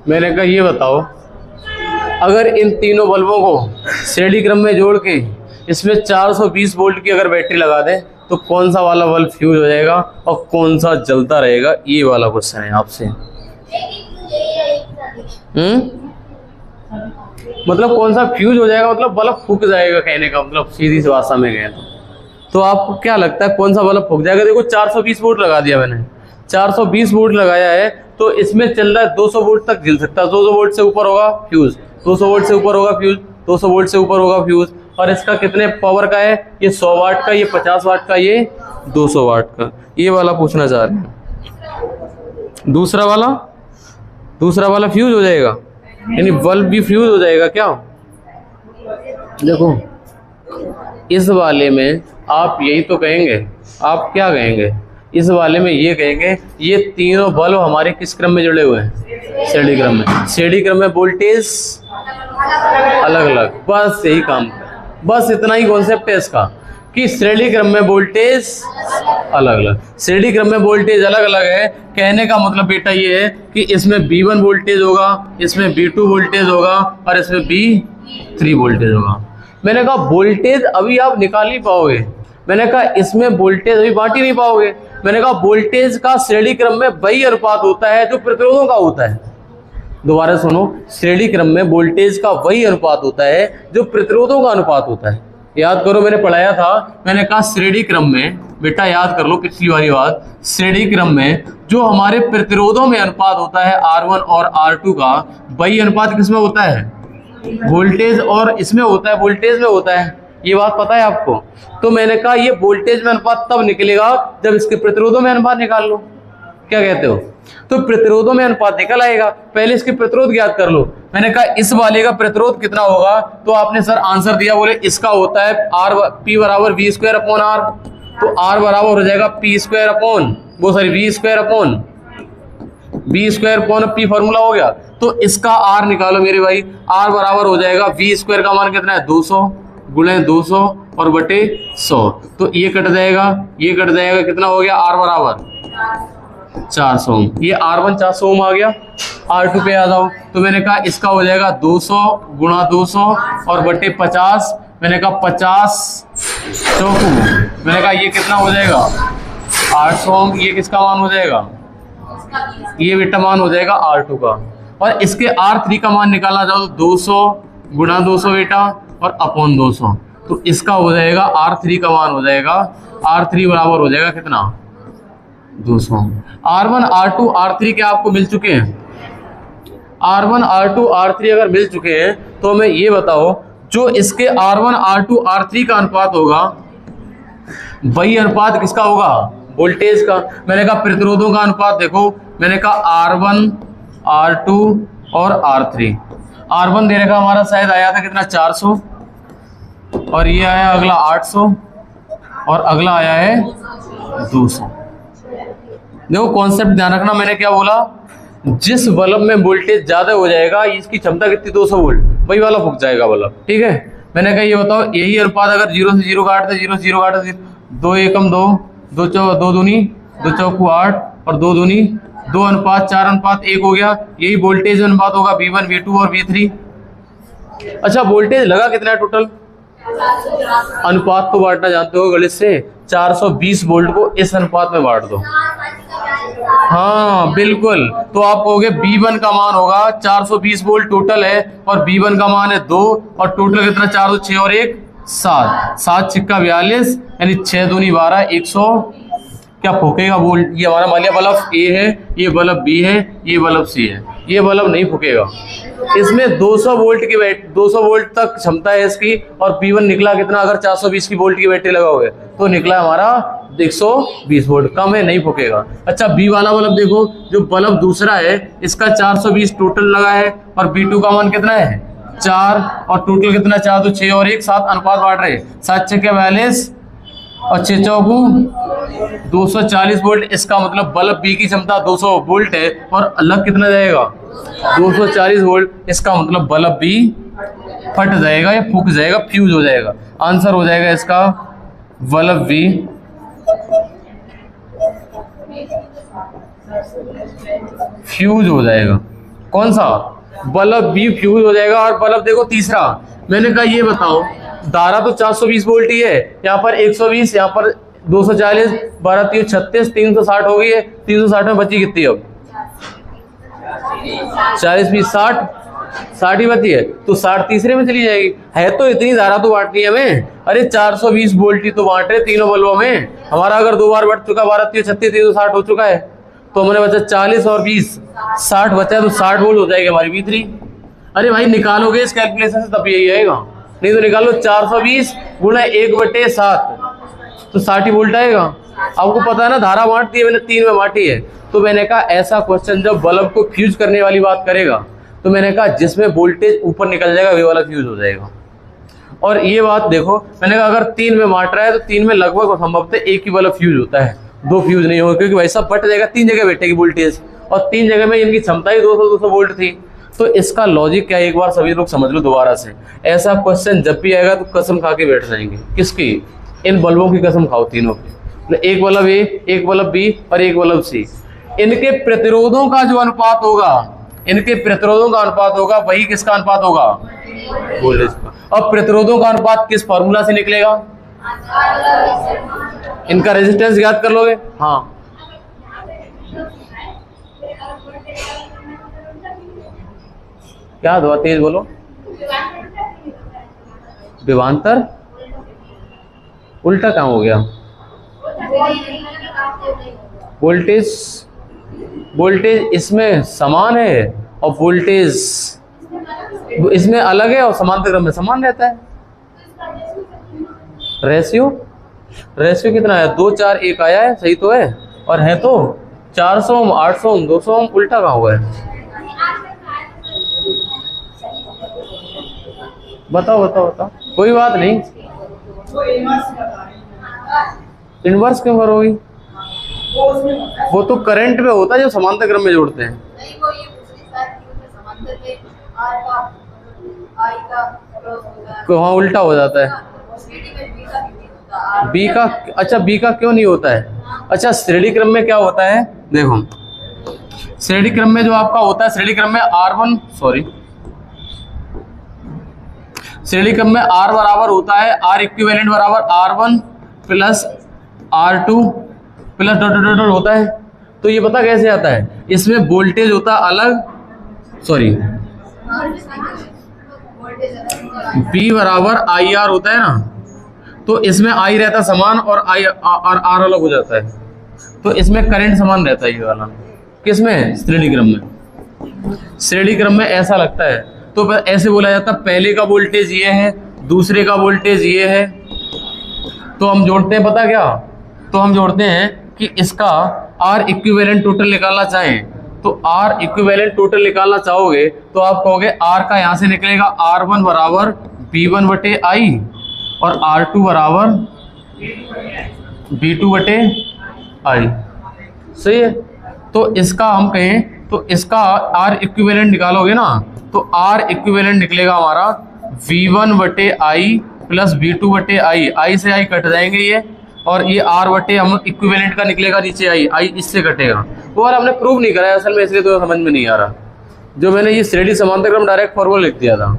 मैंने कहा ये बताओ, अगर इन तीनों बल्बों को श्रेणी क्रम में जोड़ के इसमें 420 वोल्ट की अगर बैटरी लगा दें तो कौन सा वाला बल्ब फ्यूज हो जाएगा और कौन सा जलता रहेगा, ये वाला क्वेश्चन है आपसे। मतलब कौन सा फ्यूज हो जाएगा, मतलब बल्ब फूक जाएगा, कहने का मतलब सीधी सी भाषा में गए तो आपको क्या लगता है कौन सा बल्ब फूक जाएगा? देखो 420 वोल्ट लगा दिया मैंने, 420 वोल्ट लगाया है तो इसमें चल रहा है 200 वोल्ट तक जल सकता है, 200 वोल्ट से ऊपर होगा फ्यूज, 200 वोल्ट से ऊपर होगा फ्यूज, 200 वोल्ट से ऊपर होगा फ्यूज। और इसका कितने पावर का है? ये 100 वाट का, ये 50 वाट का, ये 200 वाट का। ये वाला पूछना चाह रहे हैं। दूसरा वाला फ्यूज हो जाएगा, यानी बल्ब भी फ्यूज हो जाएगा क्या? देखो इस वाले में आप यही तो कहेंगे, आप क्या कहेंगे इस वाले में? ये कहेंगे ये तीनों बल्ब हमारे किस क्रम में जुड़े हुए हैं? श्रेणी क्रम में। श्रेणी क्रम में वोल्टेज अलग अलग, बस यही काम, बस इतना ही कॉन्सेप्ट है इसका कि श्रेणी क्रम में वोल्टेज अलग अलग। श्रेणी क्रम में वोल्टेज अलग अलग है, कहने का मतलब बेटा ये है कि इसमें B1 वोल्टेज होगा, इसमें B2 वोल्टेज होगा और इसमें B3 वोल्टेज होगा। मैंने कहा वोल्टेज अभी आप निकाल ही पाओगे, मैंने कहा इसमें वोल्टेज अभी बांट ही नहीं पाओगे। मैंने कहा वोल्टेज का श्रेणी क्रम में वही अनुपात होता है जो प्रतिरोधों का होता है। दोबारा सुनो, श्रेणी क्रम में वोल्टेज का वही अनुपात होता है जो प्रतिरोधों का अनुपात होता है। याद करो मैंने पढ़ाया था, मैंने कहा श्रेणी क्रम में, बेटा याद कर लो पिछली वाली बात, श्रेणी क्रम में जो हमारे प्रतिरोधों में अनुपात होता है R1 और R2 का, वही अनुपात किसमें होता है? वोल्टेज और इसमें होता है, वोल्टेज में होता है। ये बात पता है आपको? तो मैंने कहा ये वोल्टेज में अनुपात तब निकलेगा जब इसके प्रतिरोधों में अनुपात निकाल लो। क्या कहते हो? तो प्रतिरोधों में अनुपात निकल आएगा, पहले इसके प्रतिरोध ज्ञात कर लो। मैंने कहा इस वाले का प्रतिरोध कितना होगा, तो आपने सर आंसर दिया, बोले इसका होता है P बराबर V स्क्वायर अपॉन R, तो R बराबर हो जाएगा P square upon V square upon V square upon P formula हो गया। तो इसका R निकालो मेरे भाई, R बराबर हो जाएगा V स्क्वायर का मान कितना है? 200 गुणे 200 और बटे 100, तो ये कट जाएगा, ये कट जाएगा, कितना हो गया? R बराबर 400 ओम। ये R1 400 ओम आ गया। R2 पे आ जाओ, तो मैंने कहा इसका हो जाएगा 200 गुणा 200 और बटे 50, मैंने कहा 50 चौकू, मैंने कहा ये कितना हो जाएगा? 800 ओम। ये किसका मान हो जाएगा? ये बेटा मान हो जाएगा R2 का। और इसके R3 का मान निकालना चाहो तो 200 गुणा 200 बेटा और अपॉन 200, तो इसका हो जाएगा R3 का मान हो जाएगा, R3 बराबर हो जाएगा कितना? 200। R1 R2 R3 क्या आपको मिल चुके हैं? R1 R2 R3 अगर मिल चुके हैं तो हमें ये बताओ जो इसके R1 R2 R3 का अनुपात होगा वही अनुपात किसका होगा, वोल्टेज का। मैंने कहा प्रतिरोधों का अनुपात देखो, मैंने कहा R1 R2 और R3। R1 दे रखा हमारा शायद आया था कितना 400, और ये आया अगला 800, और अगला आया है 200। देखो कॉन्सेप्ट ध्यान रखना, मैंने क्या बोला, जिस बल्ब में वोल्टेज ज्यादा हो जाएगा, इसकी क्षमता कितनी 200 वोल्ट, वही वाला फूक जाएगा बल्ब, ठीक है। मैंने कहा ये बताओ, यही अनुपात अगर 0 से 0 काटते, 0 से 0 काटते, 2 एकम 2, 2 दूनी 2 चौकू 8, और 2 दूनी 2 अनुपात 4 अनुपात 1 हो गया। यही वोल्टेज अनुपात होगा V1 V2 और V3। अच्छा वोल्टेज लगा कितना है टोटल, अनुपात तो बांटना जानते हो गणित से, 420 वोल्ट को इस अनुपात में बांट दो। हाँ बिल्कुल, तो आप कहोगे B1 का मान होगा 420 वोल्ट टोटल है, और B1 का मान है 2, और टोटल कितना 4 6 और 1 7, 7 छिक्का 42, यानी 6 दूनी 12, 100 क्या फूकेगा वोल्ट। ये हमारा मान लिया बल्ब A है, ये बल्ब B है, ये बल्ब C है, ये बल्ब नहीं फूकेगा। इसमें 200 वोल्ट की 200 वोल्ट तक क्षमता है इसकी, और P1 निकला कितना, अगर 420 की वोल्ट की बैटरी लगा हुआ है तो निकला हमारा 120 वोल्ट, कम है, नहीं फूकेगा। अच्छा B वाला बल्ब देखो, जो बल्ब दूसरा है इसका 420 टोटल लगा है, और B2 का मान कितना है 4, और टोटल कितना 4 तो 6 और 1 7 अनुपात बांट रहे, 7 6 42 और 6 चौकू 240 वोल्ट। इसका मतलब बल्ब B की क्षमता 200 वोल्ट है, और अलग कितना जाएगा 240 वोल्ट। इसका मतलब बल्ब B फट जाएगा या फूक जाएगा, फ्यूज हो जाएगा। आंसर हो जाएगा इसका बल्ब B फ्यूज हो जाएगा। कौन सा, बल्ब B फ्यूज हो जाएगा। और बल्ब देखो तीसरा, मैंने कहा ये बताओ, धारा तो 420 वोल्ट ही है, यहाँ पर 120, यहाँ पर 240, 12 3 36, 360 हो गई है। 360 में बची कितनी, अब 40 20 60, 60 ही बची है, तो 60 तीसरे में चली जाएगी। है तो इतनी धारा तो बांटनी है हमें, अरे 420 वोल्ट ही तो बांट रहे तीनों बल्बों में। हमारा अगर 2 बार बढ़ चुका, 12 3 36 360 हो चुका है, तो हमने बचा 40 और 20 60 बचा है, तो 60 वोल्ट हो जाएगी हमारी V3। अरे भाई निकालोगे इस कैलकुलेशन से तब यही आएगा, नहीं तो निकालो 420 गुणा 1/7, तो 60 वोल्ट आएगा। आपको पता है ना धारा बांटती है, मैंने 3 में बांटी है। तो मैंने कहा ऐसा क्वेश्चन जब बल्ब को फ्यूज करने वाली बात करेगा, तो मैंने कहा जिसमें वोल्टेज ऊपर निकल जाएगा वही वाला फ्यूज हो जाएगा। और ये बात देखो, मैंने कहा अगर 3 में बांट रहा है तो 3 में लगभग संभवतः एक ही वाला फ्यूज होता है, 2 फ्यूज नहीं होगा, क्योंकि वैसा बट जाएगा, 3 जगह बैठेगी वोल्टेज, और 3 जगह में इनकी क्षमता ही 200 वोल्ट थी। तो इसका लॉजिक क्या है, एक बार सभी लोग समझ लो दोबारा से। ऐसा क्वेश्चन जब भी आएगा तो कसम खा के बैठ जाएंगे। किसकी, इन बल्बों की कसम खाओ तीनों की, एक बल्ब A, एक बल्ब B और एक बल्ब C। इनके प्रतिरोधों का जो अनुपात होगा, इनके प्रतिरोधों का अनुपात होगा, वही किसका अनुपात होगा, वोल्टेज का। अब प्रतिरोधों का अनुपात किस फॉर्मूला से निकलेगा, इनका रेजिस्टेंस याद कर लोगे। हाँ क्या हुआ, तेज बोलो। विभवांतर उल्टा काम हो गया, वोल्टेज इसमें समान है और वोल्टेज इसमें अलग है, और समांतर क्रम में समान रहता है। रेशियो कितना है, 2 4 1 आया है, सही तो है, और है तो 400 ओम 800 ओम 200 ओम, उल्टा कहाँ हुआ है, बताओ। कोई बात नहीं, इनवर्स क्यों करोगी, वो तो करंट में होता है जो समांतर क्रम में जोड़ते हैं। वहाँ उल्टा हो जाता है B का। अच्छा B का क्यों नहीं होता है, अच्छा श्रेणी क्रम में क्या होता है, देखो श्रेणी क्रम में जो आपका होता है, श्रेणी क्रम में श्रेणी क्रम में R बराबर होता है, R इक्विवेलेंट बराबर R1 plus R2 plus dot dot dot होता है। तो ये पता कैसे आता है, इसमें वोल्टेज होता है अलग, B बराबर IR होता है ना, तो इसमें I रहता समान और R अलग हो जाता है, तो इसमें करंट समान रहता है ये वाला। किसमें, श्रेणी क्रम में। श्रेणी क्रम में ऐसा लगता है तो फिर ऐसे बोला जाता पहले का वोल्टेज ये है, दूसरे का वोल्टेज ये है। तो हम जोड़ते हैं, पता क्या, तो हम जोड़ते हैं कि इसका आर इक्विवेलेंट टोटल निकालना चाहें तो आर इक्विवेलेंट टोटल निकालना चाहोगे तो आप कहोगे आर का यहां से निकलेगा R1 बराबर B1 बटे आई और R2 बराबर B2 बटे आई। सही है। तो इसका हम कहें तो इसका आर इक्विवेलेंट निकालोगे ना तो आर इक्विवेलेंट निकलेगा हमारा V1 बटे आई प्लस B2 बटे आई से आई कट जाएंगे ये, और ये आर बटे हम इक्विवेलेंट का निकलेगा नीचे आई इससे कटेगा। वो वाला हमने प्रूव नहीं कराया असल में, इसलिए तो समझ में नहीं आ रहा। जो मैंने ये श्रेणी समांतर क्रम डायरेक्ट फॉर्मूला लिख दिया था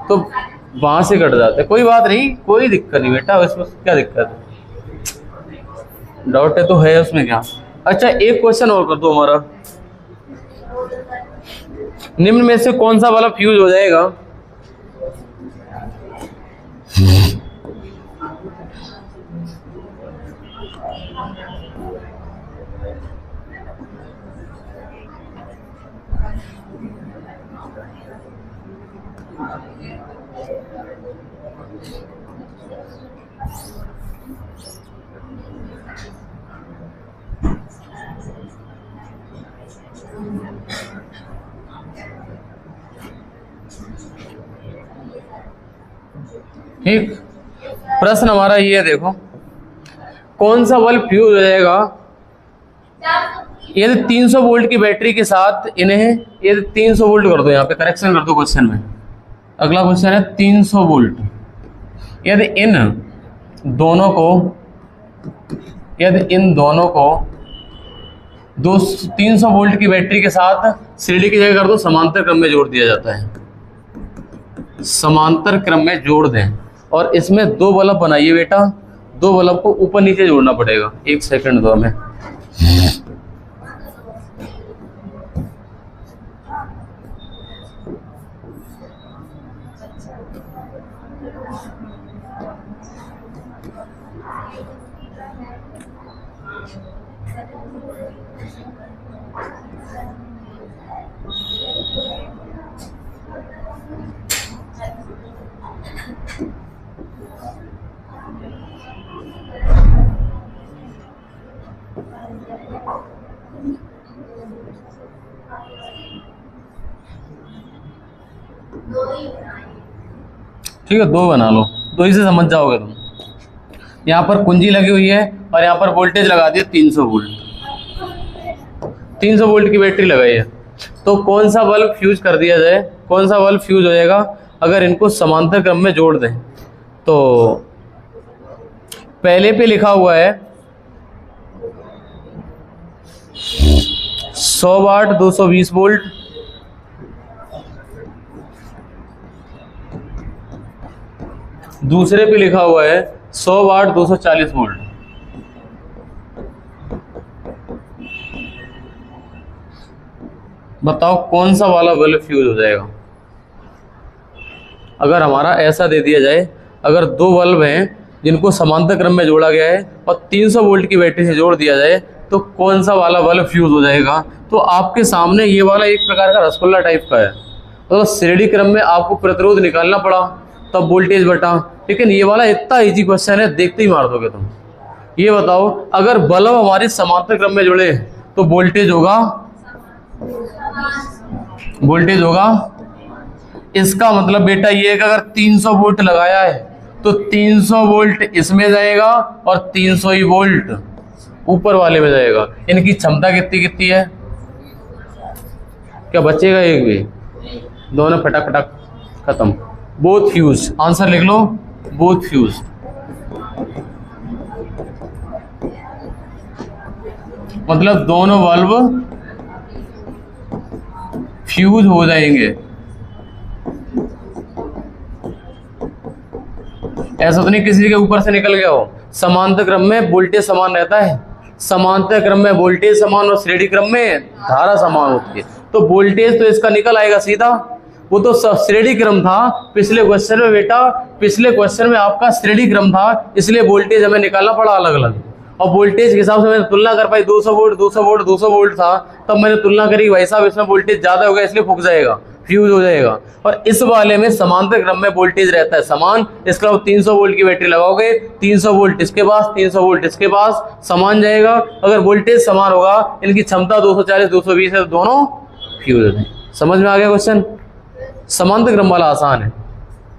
तो वहां से कट जाता है। कोई बात नहीं, कोई दिक्कत नहीं बेटा, इसमें क्या दिक्कत है, डाउट है तो है उसमें क्या। अच्छा एक क्वेश्चन और कर दो हमारा, निम्न में से कौन सा वाला फ्यूज हो जाएगा? ठीक, प्रश्न हमारा ये देखो, कौन सा बल्ब फ्यूज हो जाएगा यदि 300 वोल्ट की बैटरी के साथ इन्हें यदि 300 वोल्ट कर दो, यहाँ पे करेक्शन कर दो क्वेश्चन में। अगला क्वेश्चन है 300 वोल्ट, यदि इन दोनों को 300 वोल्ट की बैटरी के साथ श्रेणी की जगह कर दो, समांतर क्रम में जोड़ दिया जाता है, समांतर क्रम में जोड़ दें और इसमें 2 बल्ब बनाइए बेटा, 2 बल्ब को ऊपर नीचे जोड़ना पड़ेगा। 1 सेकंड दो हमें। ठीक है, 2 बना लो, 2 ही से समझ जाओगे तुम। यहाँ पर कुंजी लगी हुई है और यहाँ पर वोल्टेज लगा दिया 300 वोल्ट, 300 वोल्ट की बैटरी लगाई है। तो कौन सा बल्ब फ्यूज कर दिया जाए, कौन सा बल्ब फ्यूज हो जाएगा अगर इनको समांतर क्रम में जोड़ दें? तो पहले पे लिखा हुआ है 100 वाट 220 वोल्ट, दूसरे पे लिखा हुआ है 100 वाट 240 वोल्ट। बताओ कौन सा वाला बल्ब फ्यूज हो जाएगा? अगर हमारा ऐसा दे दिया जाए, अगर 2 बल्ब हैं जिनको समांतर क्रम में जोड़ा गया है और 300 वोल्ट की बैटरी से जोड़ दिया जाए तो कौन सा वाला बल्ब फ्यूज हो जाएगा? तो आपके सामने ये वाला एक प्रकार का रसगुल्ला टाइप का है, तो श्रेणी क्रम में आपको प्रतिरोध निकालना पड़ा तब वोल्टेज बटा, लेकिन ये वाला इतना इजी क्वेश्चन है, देखते ही मार दोगे तुम। ये बताओ अगर बल्ब हमारे समांतर क्रम में जुड़े तो वोल्टेज होगा इसका मतलब बेटा ये है कि अगर 300 वोल्ट लगाया है तो 300 वोल्ट इसमें जाएगा और 300 ही वोल्ट ऊपर वाले में जाएगा। इनकी क्षमता कितनी है? क्या बचेगा एक भी? दोनों फटक फटक खत्म। बोथ फ्यूज, आंसर लिख लो, बोथ फ्यूज। मतलब दोनों बल्ब फ्यूज हो जाएंगे। ऐसा तो नहीं किसी के ऊपर से निकल गया हो। समांतर क्रम में वोल्टेज समान रहता है, समांतर क्रम में वोल्टेज समान और श्रेणी क्रम में धारा समान होती है, तो वोल्टेज तो इसका निकल आएगा सीधा। वो तो श्रेणी क्रम था पिछले क्वेश्चन में बेटा, पिछले क्वेश्चन में आपका श्रेणी क्रम था, इसलिए वोल्टेज हमें निकालना पड़ा अलग अलग। और वोल्टेज के हिसाब से मैंने तुलना कर पाई 200 वोल्ट 200 वोल्ट 200 वोल्ट था, तब मैंने तुलना करी भाई साहब इसमें वोल्टेज ज़्यादा होगा इसलिए फूक जाएगा, फ्यूज हो जाएगा। और इस वाले में समांतर क्रम में वोल्टेज रहता है समान, इसका 300 वोल्ट की बैटरी लगाओगे 300 वोल्ट इसके पास 300 वोल्ट इसके पास समान जाएगा। अगर वोल्टेज समान होगा, इनकी क्षमता 240 220 है तो दोनों फ्यूज होते हैं। समझ में आ गया क्वेश्चन? समांतर क्रम वाला आसान है,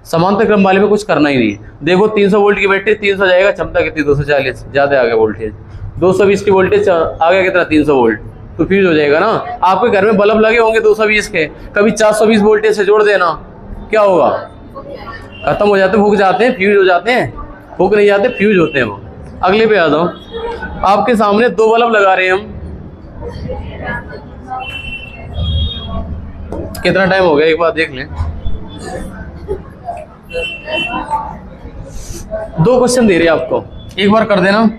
समांतर क्रम वाले में कुछ करना ही नहीं है। देखो 300 वोल्ट की बैटरी 300 जाएगा, क्षमता कितनी 240, ज़्यादा आ गया वोल्टेज। 220 की वोल्टेज आ गया कितना 300 वोल्ट, तो फ्यूज हो जाएगा ना। आपके घर में बल्ब लगे होंगे 220 के, कभी 420 वोल्टेज से जोड़ देना, क्या होगा? खत्म हो जाते, फूक जाते हैं, फ्यूज हो जाते हैं। फूक नहीं जाते, फ्यूज होते हैं वो। अगले पे आ जाओ। आपके सामने 2 बल्ब लगा रहे हैं हम, कितना टाइम हो गया एक बार देख लें। 2 क्वेश्चन दे रहे हैं आपको, एक बार कर देना।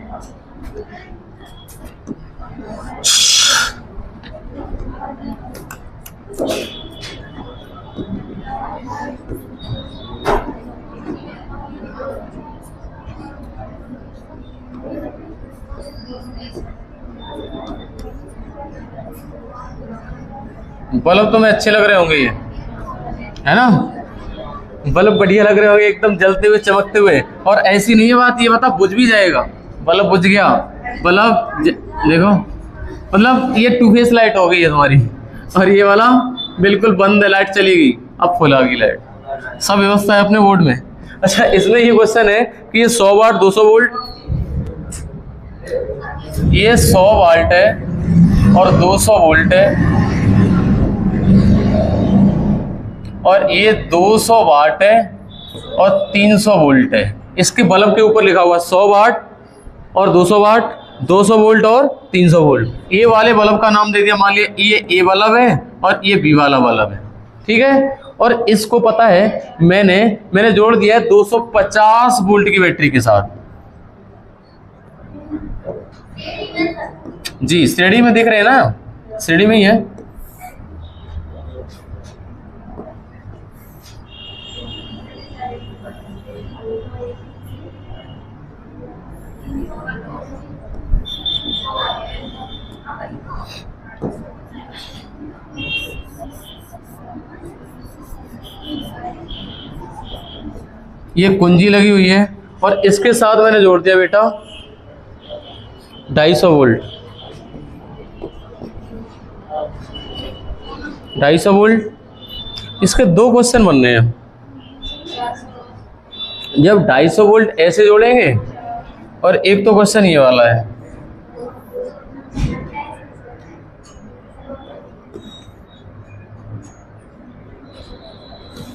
बल्ब तो मैं अच्छे लग रहे होंगे, ये है ना, बल्ब बढ़िया लग रहे होंगे एकदम जलते हुए चमकते हुए। और ऐसी नहीं है बात, ये बता बुझ भी जाएगा। बल्ब बुझ गया, बल्ब देखो, मतलब ये 2 फेस लाइट हो गई है तुम्हारी, और ये वाला बिल्कुल बंद है, लाइट चली गई, अब फुल आ गई लाइट। सब व्यवस्था है अपने बोर्ड में। अच्छा, इसमें ये क्वेश्चन है कि ये 100 वाट 200 वोल्ट, ये 100 वाट है और 200 वोल्ट है, और ये 200 वाट है और 300 वोल्ट है। इसके बल्ब के ऊपर लिखा हुआ 100 वाट और 200 वाट, 200 वोल्ट और 300 वोल्ट। ये वाले बल्ब का नाम दे दिया, मान लिया ये ए बल्ब है और ये बी वाला बल्ब है, ठीक है। और इसको पता है मैंने जोड़ दिया है 250 वोल्ट की बैटरी के साथ। जी श्रेणी में देख रहे हैं ना, श्रेणी में ही है। ये कुंजी लगी हुई है और इसके साथ मैंने जोड़ दिया बेटा 250 वोल्ट। 250 वोल्ट। इसके 2 क्वेश्चन बनने हैं। जब 250 वोल्ट ऐसे जोड़ेंगे, और एक तो क्वेश्चन ये वाला है,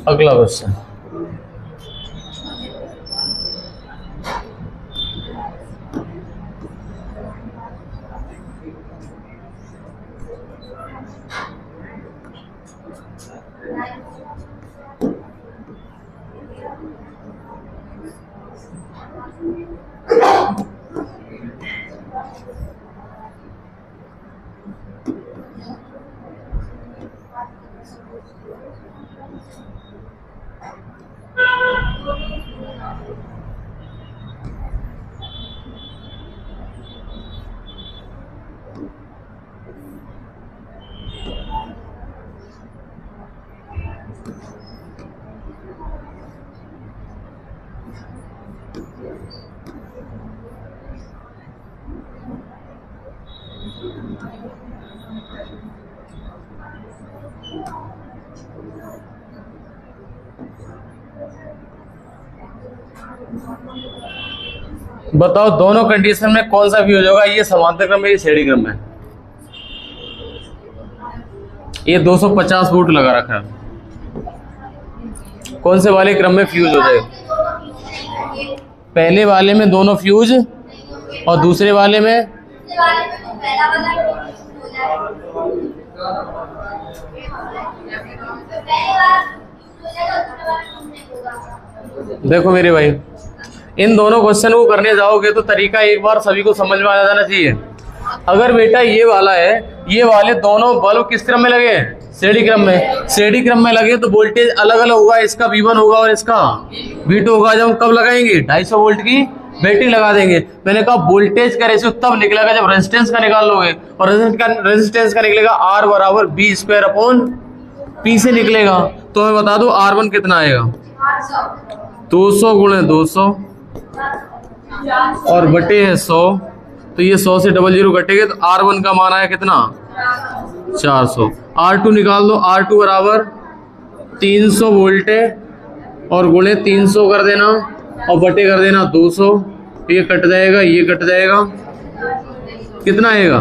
अगला क्वेश्चन बताओ, दोनों कंडीशन में कौन सा फ्यूज होगा? ये समांतर क्रम में, ये श्रेणी क्रम में। ये 250 वोल्ट लगा रखा है, कौन से वाले क्रम में फ्यूज हो जाएगा? पहले वाले में दोनों फ्यूज और दूसरे वाले में देखो मेरे भाई, इन दोनों क्वेश्चन को करने जाओगे तो तरीका एक बार सभी को समझ में आ जाना चाहिए। अगर बेटा ये वाला है, ये वाले दोनों बल्ब किस क्रम में लगे हैं? श्रेणी क्रम में। श्रेणी क्रम में लगे तो वोल्टेज अलग अलग होगा, इसका V1 होगा और इसका V2 होगा। जब हम कब लगाएंगे? 250 वोल्ट की बैटरी लगा देंगे। मैंने कहा वोल्टेज का रेशियो तब निकलेगा जब रेजिस्टेंस का निकाल लोगे, और रेजिस्टेंस का निकलेगा R बराबर बी स्क्वायर अपॉन पी से निकलेगा। तो मैं बता दूं R1 कितना आएगा, 200 गुणे 200 और बटे है 100, तो ये 100 से 00 कटेगा तो R1 का मान आया कितना, 400। R2 निकाल दो, R2 बराबर 300 वोल्ट है और गुणे 300 कर देना और बटे कर देना 200, ये कट जाएगा, ये कट जाएगा, कितना आएगा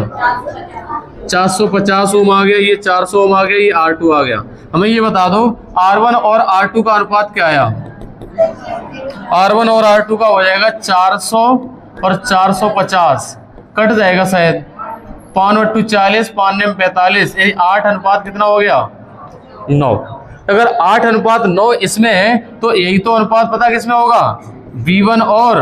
450 ओम आ गया, ये 400 ओम आ गया, ये R2 आ गया। हमें ये बता दो R1 और R2 का अनुपात क्या आया, R1 और R2 का हो जाएगा 400 और 450, कट जाएगा शायद, 5 × 40, 5 × 45, यानी 8 अनुपात कितना हो गया, 9। अगर 8 अनुपात 9 इसमें है तो यही तो अनुपात पता किसमें होगा, V1 और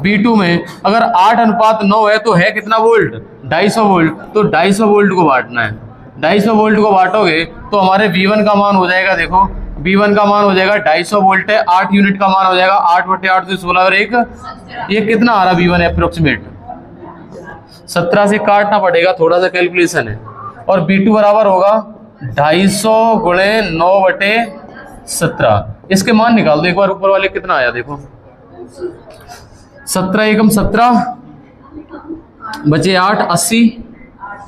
V2 में। अगर 8 अनुपात 9 है तो है कितना वोल्ट, 250 वोल्ट, तो 250 वोल्ट को बांटना है। 250 वोल्ट को बांटोगे तो हमारे V1 का मान हो जाएगा, देखो V1 का मान हो जाएगा 250 वोल्ट है, 8 यूनिट का मान हो जाएगा 8/8 से 16 और 1, ये कितना आ रहा V1 अप्रोक्सीमेट 17 से काटना पड़ेगा, थोड़ा सा कैलकुलेशन है। और B2 बराबर होगा 250 गुणे 9/17। इसके मान निकाल दो एक बार, ऊपर वाले कितना आया देखो, 17 एकम 17 बचे 8 80,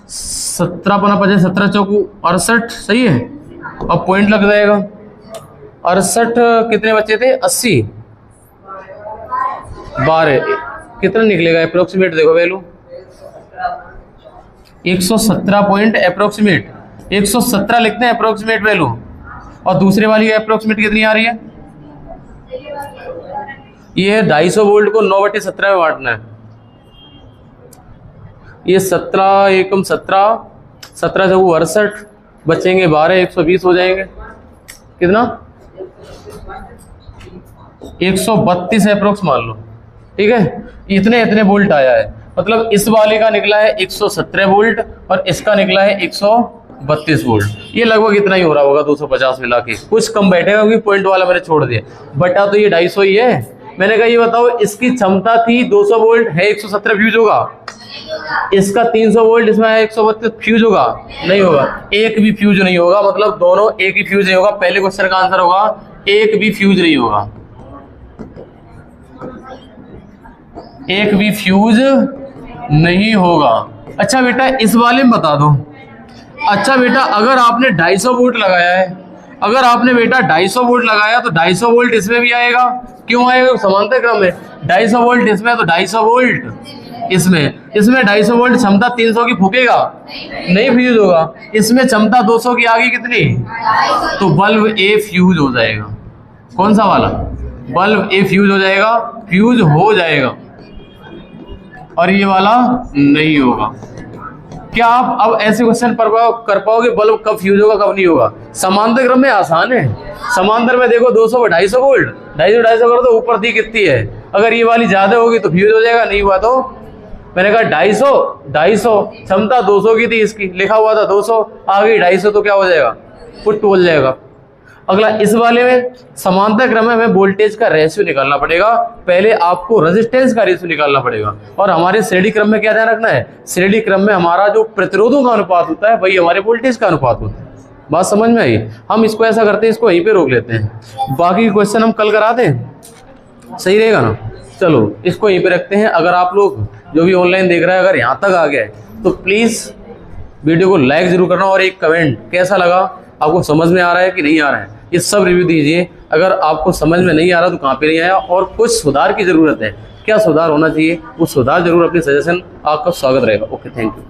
17 × 5 17 चौकू 68, सही है। अब पॉइंट लग जाएगा, 68 कितने बचे थे 80, 12 कितना निकलेगा अप्रोक्सीमेट, देखो वैल्यू 117 पॉइंट अप्रोक्सीमेट, 117 लिखते हैं अप्रोक्सीमेट वैल्यू। और दूसरे वाली अप्रोक्सीमेट कितनी आ रही है, ये 250 वोल्ट को 9/17 में बांटना है। ये 17 एकम 17, 17 से 68 बचेंगे 12, 120 हो जाएंगे, कितना 132 अप्रोक्स मान लो, ठीक है। इतने वोल्ट आया है, मतलब इस वाले का निकला है 117 वोल्ट और इसका निकला है 132 वोल्ट। ये लगभग इतना ही हो रहा होगा 250 मिला के, कुछ कम बैठेगा क्योंकि पॉइंट वाला मैंने छोड़ दिया, बटा तो ये 250 ही है। मैंने कहा ये बताओ इसकी क्षमता थी 200 वोल्ट है, 117 फ्यूज होगा, इसका 300 वोल्ट इसमें है 132 फ्यूज होगा, नहीं होगा, एक भी फ्यूज नहीं होगा, मतलब दोनों एक ही फ्यूज नहीं होगा। पहले क्वेश्चन का आंसर होगा एक भी फ्यूज नहीं होगा, एक भी फ्यूज नहीं होगा। अच्छा बेटा इस वाले में बता दो, अच्छा बेटा अगर आपने 250 वोल्ट लगाया है, अगर आपने बेटा 250 वोल्ट लगाया तो 250 वोल्ट इसमें भी आएगा, क्यों आएगा, समांतर क्रम में 250 वोल्ट इसमें तो 250 वोल्ट इसमें 250 वोल्ट क्षमता 300 की फूकेगा, नहीं फ्यूज होगा। इसमें क्षमता 200 की आ गई कितनी, तो बल्ब ए फ्यूज हो जाएगा। कौन सा वाला, बल्ब ए फ्यूज हो जाएगा, फ्यूज हो जाएगा, और ये वाला नहीं होगा। क्या आप अब ऐसे क्वेश्चन कर पाओगे बल्ब कब फ्यूज होगा कब नहीं होगा? समांतर क्रम में आसान है, समांतर में देखो 200 व 250 वोल्ट, 250 करो तो ऊपर दी कितनी है, अगर ये वाली ज्यादा होगी तो फ्यूज हो जाएगा, नहीं हुआ तो मैंने कहा 250 क्षमता 200 की थी, इसकी लिखा हुआ था 200, आ गई 250 तो क्या हो जाएगा, पुट बोल जाएगा। अगला इस वाले में समांतर क्रम में हमें वोल्टेज का रेशियो निकालना पड़ेगा, पहले आपको रेजिस्टेंस का रेशियो निकालना पड़ेगा। और हमारे श्रेणी क्रम में क्या ध्यान रखना है, श्रेणी क्रम में हमारा जो प्रतिरोधों का अनुपात होता है वही हमारे वोल्टेज का अनुपात होता है। बात समझ में आई? हम इसको ऐसा करते हैं, इसको यहीं पे रोक लेते हैं, बाकी क्वेश्चन हम कल करा दें, सही रहेगा ना? चलो इसको यहीं पे रखते हैं। अगर आप लोग जो भी ऑनलाइन देख रहे हैं अगर यहाँ तक आ गए तो प्लीज वीडियो को लाइक जरूर करना और एक कमेंट कैसा लगा, आपको समझ में आ रहा है कि नहीं आ रहा है, ये सब रिव्यू दीजिए। अगर आपको समझ में नहीं आ रहा तो कहाँ पे नहीं आया और कुछ सुधार की जरूरत है, क्या सुधार होना चाहिए, वो सुधार जरूर अपने सजेशन, आपका स्वागत रहेगा। Okay, thank you.